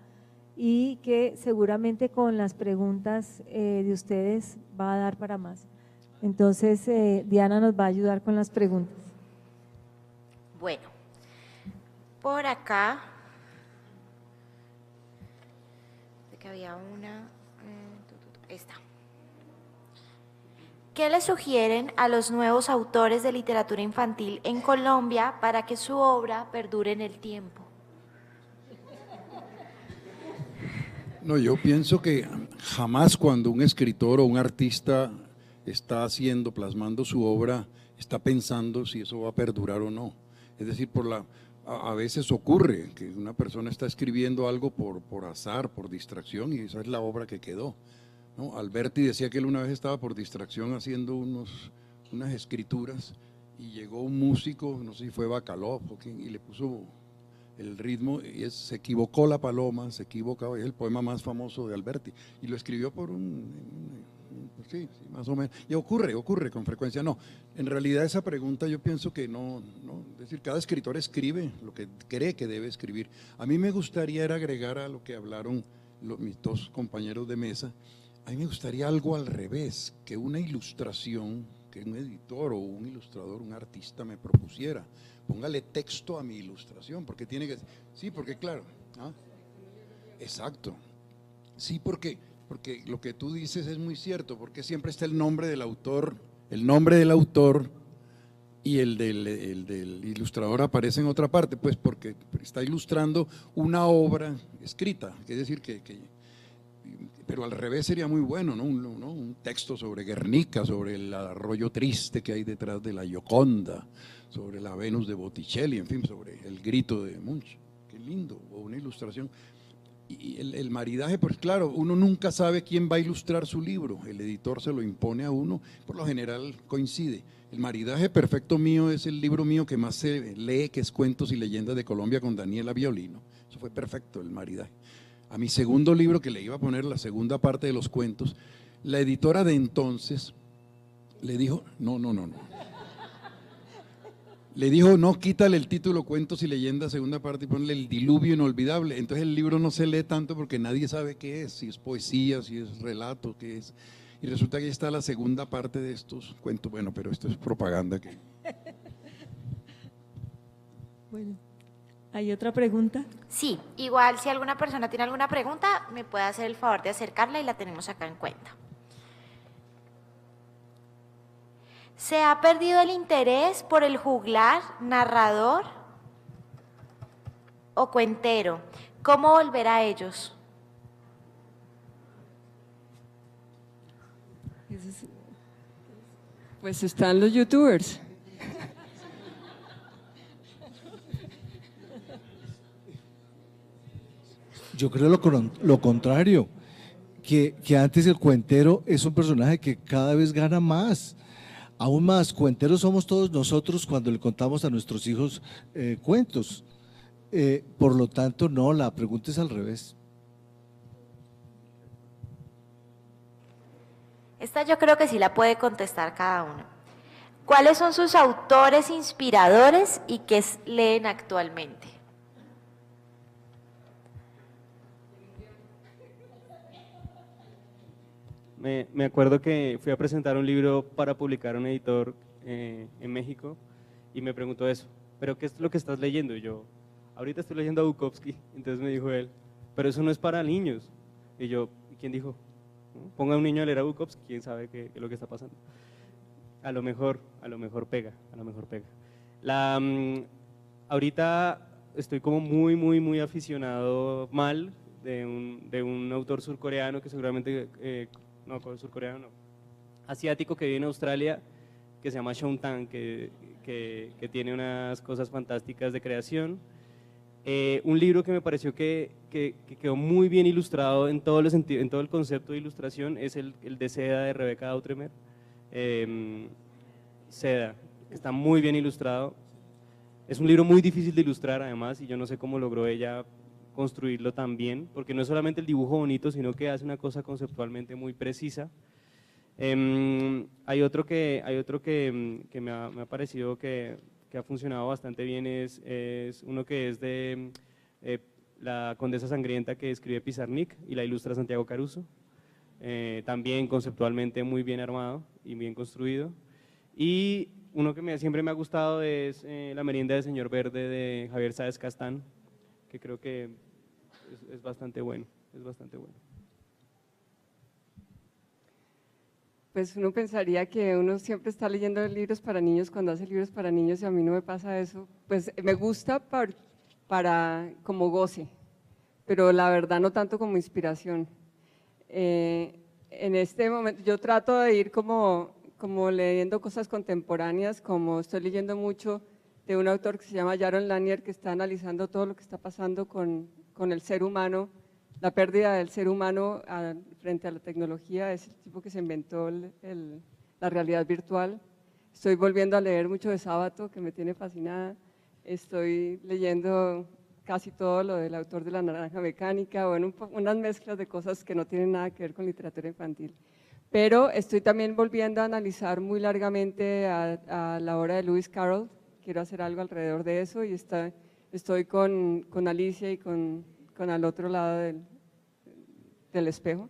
y que seguramente con las preguntas de ustedes va a dar para más. Entonces, Diana nos va a ayudar con las preguntas. Bueno, por acá, de que había una, esta. ¿Qué le sugieren a los nuevos autores de literatura infantil en Colombia para que su obra perdure en el tiempo? No, yo pienso que jamás cuando un escritor o un artista está plasmando su obra, está pensando si eso va a perdurar o no. Es decir, a veces ocurre que una persona está escribiendo algo por azar, por distracción, y esa es la obra que quedó, ¿no? Alberti decía que él una vez estaba por distracción haciendo unas escrituras y llegó un músico, no sé si fue Bacalov o quién, y le puso el ritmo y se equivocó la paloma, se equivocaba, es el poema más famoso de Alberti y lo escribió por sí, más o menos. Y ocurre con frecuencia. No, en realidad esa pregunta yo pienso que no, es decir, cada escritor escribe lo que cree que debe escribir. A mí me gustaría era agregar a lo que hablaron mis dos compañeros de mesa, a mí me gustaría algo al revés, que una ilustración, que un editor o un ilustrador, un artista me propusiera. Póngale texto a mi ilustración, porque tiene que… Sí, porque claro, ¿ah? Exacto. Sí, porque lo que tú dices es muy cierto, porque siempre está el nombre del autor y el del ilustrador aparece en otra parte, pues porque está ilustrando una obra escrita, es decir, pero al revés sería muy bueno, ¿no? Un texto sobre Guernica, sobre el arroyo triste que hay detrás de la Gioconda, sobre la Venus de Botticelli, en fin, sobre el grito de Munch, qué lindo, o una ilustración. Y el maridaje, pues claro, uno nunca sabe quién va a ilustrar su libro, el editor se lo impone a uno, por lo general coincide. El maridaje perfecto mío es el libro mío que más se lee, que es Cuentos y Leyendas de Colombia con Daniela Violino, eso fue perfecto el maridaje. A mi segundo libro, que le iba a poner la segunda parte de los cuentos, la editora de entonces le dijo, no. Le dijo, no, quítale el título Cuentos y Leyendas, segunda parte, y ponle El Diluvio Inolvidable. Entonces el libro no se lee tanto porque nadie sabe qué es, si es poesía, si es relato, qué es. Y resulta que ahí está la segunda parte de estos cuentos. Bueno, pero esto es propaganda. Bueno, ¿hay otra pregunta? Sí, igual si alguna persona tiene alguna pregunta, me puede hacer el favor de acercarla y la tenemos acá en cuenta. ¿Se ha perdido el interés por el juglar, narrador o cuentero? ¿Cómo volver a ellos? Pues están los youtubers. Yo creo lo contrario, que antes el cuentero es un personaje que cada vez gana más. Aún más, cuenteros somos todos nosotros cuando le contamos a nuestros hijos cuentos. Por lo tanto, no, la pregunta es al revés. Esta yo creo que sí la puede contestar cada uno. ¿Cuáles son sus autores inspiradores y qué leen actualmente? Me acuerdo que fui a presentar un libro para publicar a un editor en México y me preguntó eso, ¿pero qué es lo que estás leyendo? Y yo, ahorita estoy leyendo a Bukowski. Entonces me dijo él, pero eso no es para niños. Y yo, ¿y quién dijo? ¿No? Ponga a un niño a leer a Bukowski, quién sabe qué es lo que está pasando. A lo mejor pega, a lo mejor pega. Ahorita estoy como muy aficionado mal de un autor surcoreano que seguramente… no, surcoreano no, asiático que vive en Australia, que se llama Shaun Tan, que tiene unas cosas fantásticas de creación. Un libro que me pareció que quedó muy bien ilustrado en todo el concepto de ilustración es el de Seda de Rebecca Dautremer. Seda, que está muy bien ilustrado. Es un libro muy difícil de ilustrar además, y yo no sé cómo logró ella construirlo tan bien, porque no es solamente el dibujo bonito, sino que hace una cosa conceptualmente muy precisa. Hay otro que me ha parecido que ha funcionado bastante bien, es uno que es de La Condesa Sangrienta, que escribe Pizarnik y la ilustra Santiago Caruso, también conceptualmente muy bien armado y bien construido. Y uno que siempre me ha gustado es La Merienda del Señor Verde de Javier Sáez Castán, que creo que es bastante bueno, Pues uno pensaría que uno siempre está leyendo libros para niños cuando hace libros para niños, y a mí no me pasa eso. Pues me gusta para como goce, pero la verdad no tanto como inspiración. En este momento yo trato de ir como leyendo cosas contemporáneas, como estoy leyendo mucho de un autor que se llama Jaron Lanier, que está analizando todo lo que está pasando con el ser humano, la pérdida del ser humano frente a la tecnología. Es el tipo que se inventó la realidad virtual. Estoy volviendo a leer mucho de Sábato, que me tiene fascinada. Estoy leyendo casi todo lo del autor de La Naranja Mecánica, bueno, unas mezclas de cosas que no tienen nada que ver con literatura infantil. pero estoy también volviendo a analizar muy largamente a la obra de Lewis Carroll. Quiero hacer algo alrededor de eso y estoy con Alicia y con al otro lado del espejo.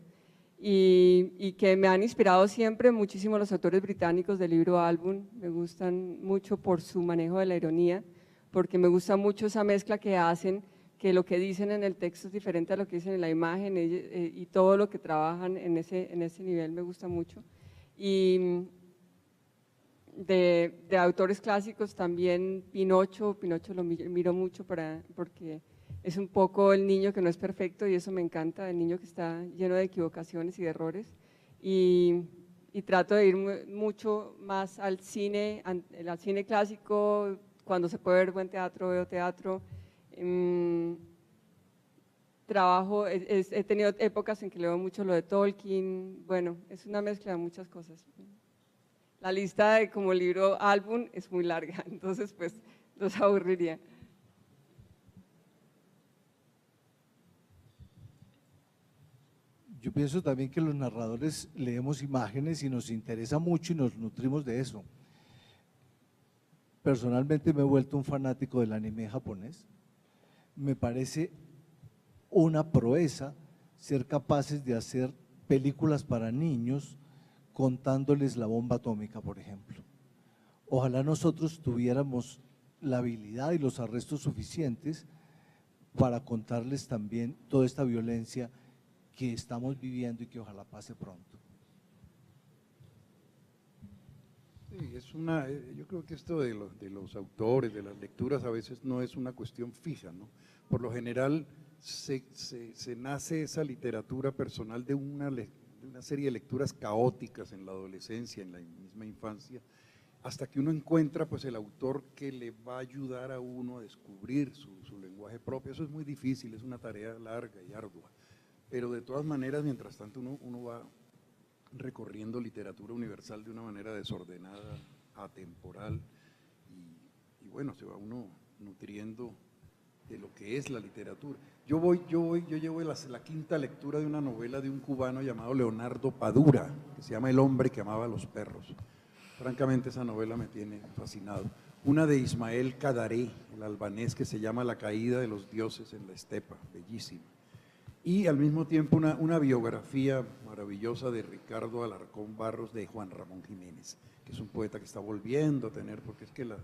Y que me han inspirado siempre muchísimo los autores británicos del libro Álbum. Me gustan mucho por su manejo de la ironía, porque me gusta mucho esa mezcla que hacen, que lo que dicen en el texto es diferente a lo que dicen en la imagen, y todo lo que trabajan en ese nivel me gusta mucho. Y de autores clásicos también Pinocho lo miro mucho porque es un poco el niño que no es perfecto y eso me encanta, el niño que está lleno de equivocaciones y de errores, y trato de ir mucho más al cine clásico. Cuando se puede ver buen teatro, veo teatro. He tenido épocas en que leo mucho lo de Tolkien. Bueno, es una mezcla de muchas cosas. La lista de como libro Álbum es muy larga, entonces pues los aburriría. Yo pienso también que los narradores leemos imágenes y nos interesa mucho y nos nutrimos de eso. Personalmente me he vuelto un fanático del anime japonés. Me parece una proeza ser capaces de hacer películas para niños contándoles la bomba atómica, por ejemplo. Ojalá nosotros tuviéramos la habilidad y los arrestos suficientes para contarles también toda esta violencia que estamos viviendo y que ojalá pase pronto. Sí, yo creo que esto de los autores, de las lecturas, a veces no es una cuestión fija, ¿no? Por lo general se nace esa literatura personal de una serie de lecturas caóticas en la adolescencia, en la misma infancia, hasta que uno encuentra pues el autor que le va a ayudar a uno a descubrir su lenguaje propio. Eso es muy difícil, es una tarea larga y ardua, pero de todas maneras, mientras tanto uno va recorriendo literatura universal de una manera desordenada, atemporal, y bueno, se va uno nutriendo de lo que es la literatura. Yo llevo la quinta lectura de una novela de un cubano llamado Leonardo Padura, que se llama El hombre que amaba a los perros. Francamente esa novela me tiene fascinado. Una de Ismael Cadaré, el albanés, que se llama La caída de los dioses en la estepa, bellísima. Y al mismo tiempo una biografía maravillosa de Ricardo Alarcón Barros de Juan Ramón Jiménez, que es un poeta que está volviendo a tener, porque es que la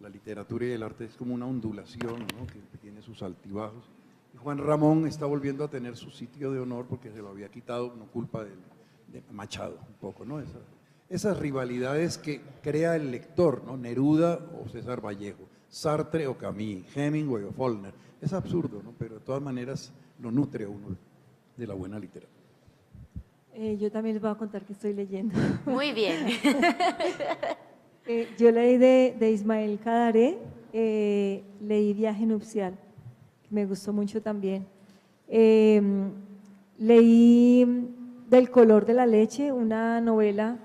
literatura y el arte es como una ondulación, ¿no? que tiene sus altibajos. Y Juan Ramón está volviendo a tener su sitio de honor porque se lo había quitado, no culpa de Machado un poco, ¿no? Esas rivalidades que crea el lector, ¿no? Neruda o César Vallejo, Sartre o Camus, Hemingway o Faulkner. Es absurdo, ¿no? Pero de todas maneras lo nutre a uno de la buena literatura. Yo también les voy a contar que estoy leyendo. Muy bien. Yo leí de Ismael Cadaré, leí Viaje nupcial, que me gustó mucho también. Leí Del color de la leche, una novela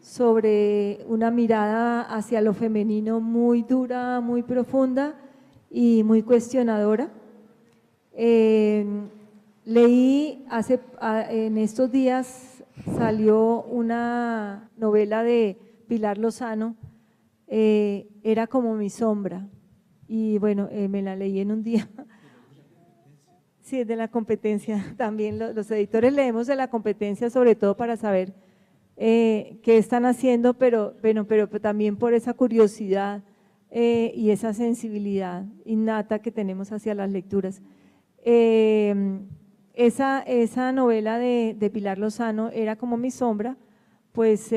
sobre una mirada hacia lo femenino muy dura, muy profunda y muy cuestionadora. Leí en estos días salió una novela de Pilar Lozano, Era como mi sombra, y bueno, me la leí en un día. Sí, es de la competencia también, los editores leemos de la competencia sobre todo para saber qué están haciendo, pero también por esa curiosidad y esa sensibilidad innata que tenemos hacia las lecturas. Esa novela de Pilar Lozano, Era como mi sombra, pues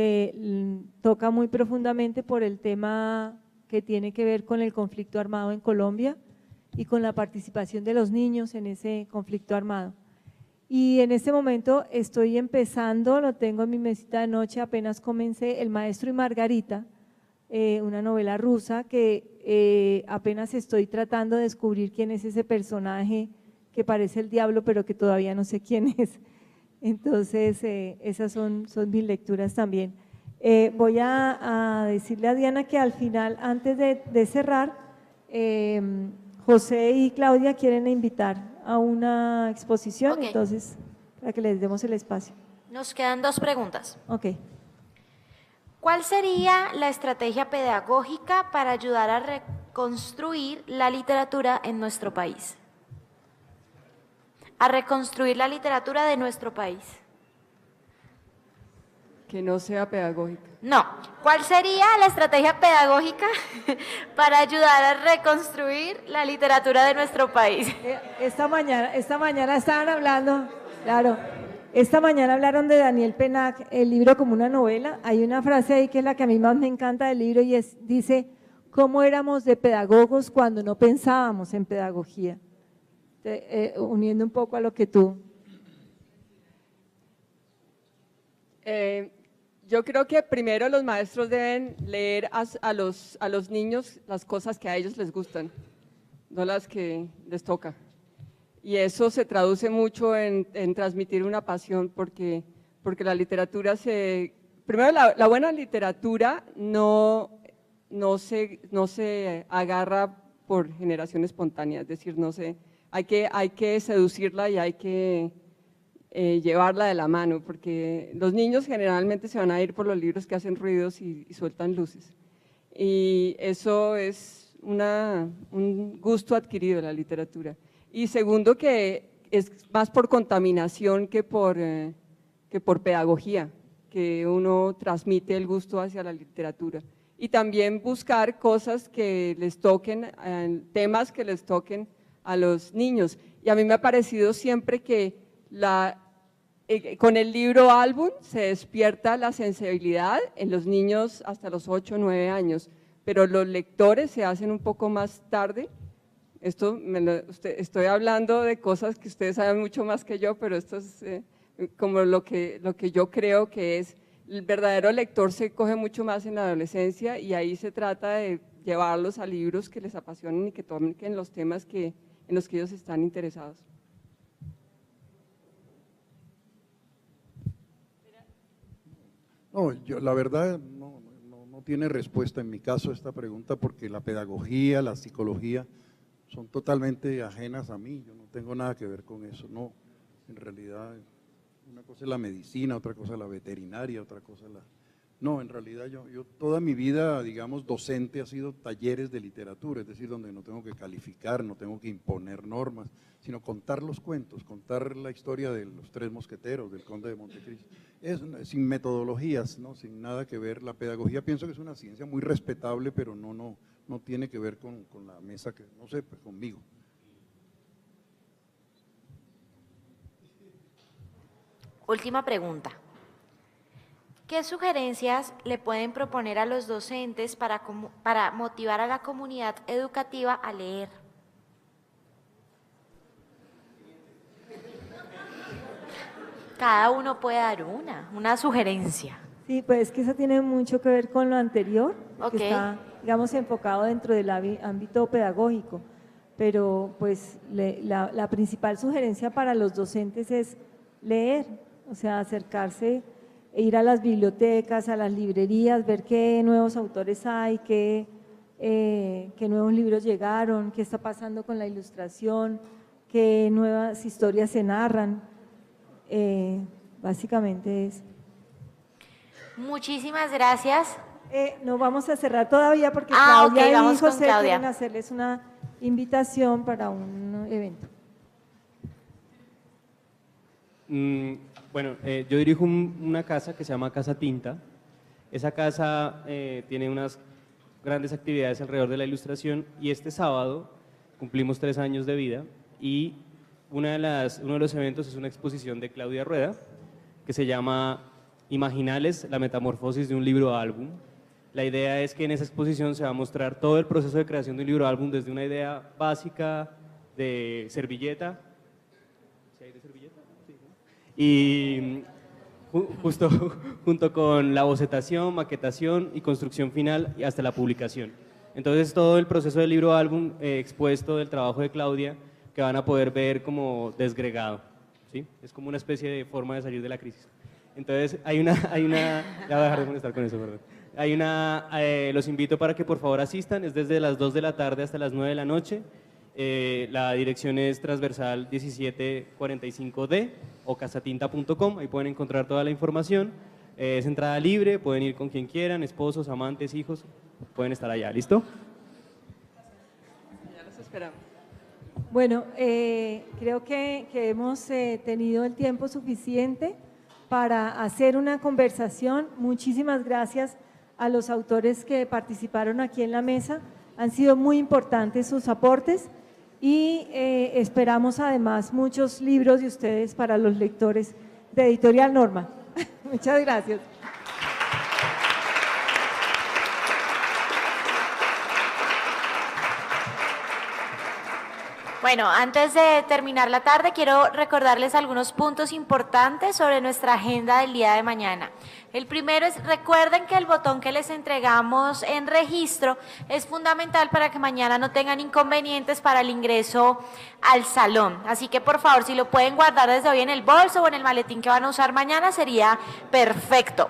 toca muy profundamente por el tema que tiene que ver con el conflicto armado en Colombia y con la participación de los niños en ese conflicto armado. Y en este momento estoy empezando, lo tengo en mi mesita de noche, apenas comencé, El maestro y Margarita, una novela rusa que apenas estoy tratando de descubrir quién es ese personaje que parece el diablo, pero que todavía no sé quién es. Entonces, esas son mis lecturas también. Voy a decirle a Diana que al final, antes de cerrar, José y Claudia quieren invitar a una exposición, Ok. entonces, para que les demos el espacio. Nos quedan 2 preguntas. Ok. ¿Cuál sería la estrategia pedagógica para ayudar a reconstruir la literatura en nuestro país? A reconstruir la literatura de nuestro país. Que no sea pedagógica. No. ¿Cuál sería la estrategia pedagógica para ayudar a reconstruir la literatura de nuestro país? Esta mañana estaban hablando, claro, esta mañana hablaron de Daniel Pennac, el libro como una novela. Hay una frase ahí que es la que a mí más me encanta del libro y dice, ¿cómo éramos de pedagogos cuando no pensábamos en pedagogía? Uniendo un poco a lo que tú. Yo creo que primero los maestros deben leer a los niños las cosas que a ellos les gustan, no las que les toca. Y eso se traduce mucho en transmitir una pasión, porque la literatura primero la buena literatura no se agarra por generación espontánea, es decir, hay que seducirla y hay que llevarla de la mano, porque los niños generalmente se van a ir por los libros que hacen ruidos y sueltan luces. Y eso es un gusto adquirido de la literatura. Y segundo, que es más por contaminación que por pedagogía, que uno transmite el gusto hacia la literatura. Y también buscar cosas que les toquen, temas que les toquen a los niños. Y a mí me ha parecido siempre que con el libro álbum se despierta la sensibilidad en los niños hasta los 8 o 9 años, pero los lectores se hacen un poco más tarde. Estoy hablando de cosas que ustedes saben mucho más que yo, pero esto es como lo que yo creo que es. El verdadero lector se coge mucho más en la adolescencia y ahí se trata de llevarlos a libros que les apasionen y que toquen los temas en los que ellos están interesados. No, la verdad no tiene respuesta en mi caso esta pregunta, porque la pedagogía, la psicología son totalmente ajenas a mí, yo no tengo nada que ver con eso, no, en realidad una cosa es la medicina, otra cosa es la veterinaria, otra cosa es No, en realidad yo toda mi vida, digamos, docente ha sido talleres de literatura, es decir, donde no tengo que calificar, no tengo que imponer normas, sino contar los cuentos, contar la historia de los 3 mosqueteros, del Conde de Montecristo, sin metodologías, ¿no? Sin nada que ver. La pedagogía pienso que es una ciencia muy respetable, pero no tiene que ver con la mesa, que no sé, pues conmigo. Última pregunta. ¿Qué sugerencias le pueden proponer a los docentes para motivar a la comunidad educativa a leer? Cada uno puede dar una sugerencia. Sí, pues es que eso tiene mucho que ver con lo anterior, Ok. que está, digamos, enfocado dentro del ámbito pedagógico, pero pues la principal sugerencia para los docentes es leer, o sea, acercarse, ir a las bibliotecas, a las librerías, ver qué nuevos autores hay, qué nuevos libros llegaron, qué está pasando con la ilustración, qué nuevas historias se narran, básicamente es. Muchísimas gracias. No vamos a cerrar todavía porque Ok, Claudia vamos y con José Claudia. quieren hacerles una invitación para un evento. Bueno, yo dirijo una casa que se llama Casa Tinta. Esa casa tiene unas grandes actividades alrededor de la ilustración y este sábado cumplimos 3 años de vida y uno de los eventos es una exposición de Claudia Rueda que se llama Imaginales, la metamorfosis de un libro álbum. La idea es que en esa exposición se va a mostrar todo el proceso de creación de un libro álbum desde una idea básica de servilleta. ¿Sí hay de servilleta? Sí, ¿no? Y justo junto con la bocetación, maquetación y construcción final y hasta la publicación. Entonces todo el proceso del libro álbum expuesto del trabajo de Claudia que van a poder ver como desgregado, ¿sí? Es como una especie de forma de salir de la crisis. Entonces ya voy a dejar de molestar con eso, perdón. Los invito para que por favor asistan, es desde las 2 de la tarde hasta las 9 de la noche La dirección es transversal 1745D o casatinta.com, ahí pueden encontrar toda la información. Es entrada libre, pueden ir con quien quieran, esposos, amantes, hijos, pueden estar allá, ¿listo? Ya los esperamos. Bueno, creo que hemos tenido el tiempo suficiente para hacer una conversación. Muchísimas gracias a los autores que participaron aquí en la mesa. Han sido muy importantes sus aportes y esperamos además muchos libros de ustedes para los lectores de Editorial Norma. Muchas gracias. Bueno, antes de terminar la tarde, quiero recordarles algunos puntos importantes sobre nuestra agenda del día de mañana. El primero es, recuerden que el botón que les entregamos en registro es fundamental para que mañana no tengan inconvenientes para el ingreso al salón. Así que, por favor, si lo pueden guardar desde hoy en el bolso o en el maletín que van a usar mañana, sería perfecto.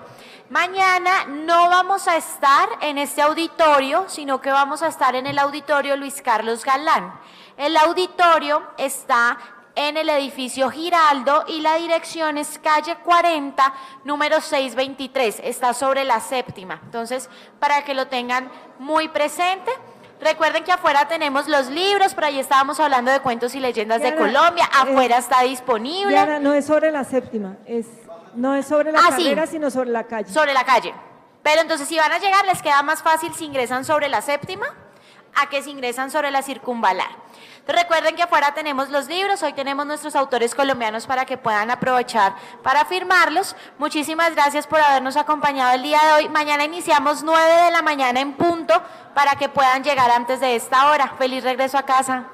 Mañana no vamos a estar en este auditorio, sino que vamos a estar en el auditorio Luis Carlos Galán. El auditorio está en el edificio Giraldo y la dirección es calle 40, número 623, está sobre la séptima. Entonces, para que lo tengan muy presente. Recuerden que afuera tenemos los libros, por ahí estábamos hablando de cuentos y leyendas de Colombia, afuera está disponible. Diana, no es sobre la séptima, no es sobre la carrera, sino sobre la calle. Sobre la calle. Pero entonces si van a llegar, les queda más fácil si ingresan sobre la séptima a que si ingresan sobre la circunvalar. Entonces, recuerden que afuera tenemos los libros, hoy tenemos nuestros autores colombianos para que puedan aprovechar para firmarlos. Muchísimas gracias por habernos acompañado el día de hoy. Mañana iniciamos 9 de la mañana en punto para que puedan llegar antes de esta hora. Feliz regreso a casa.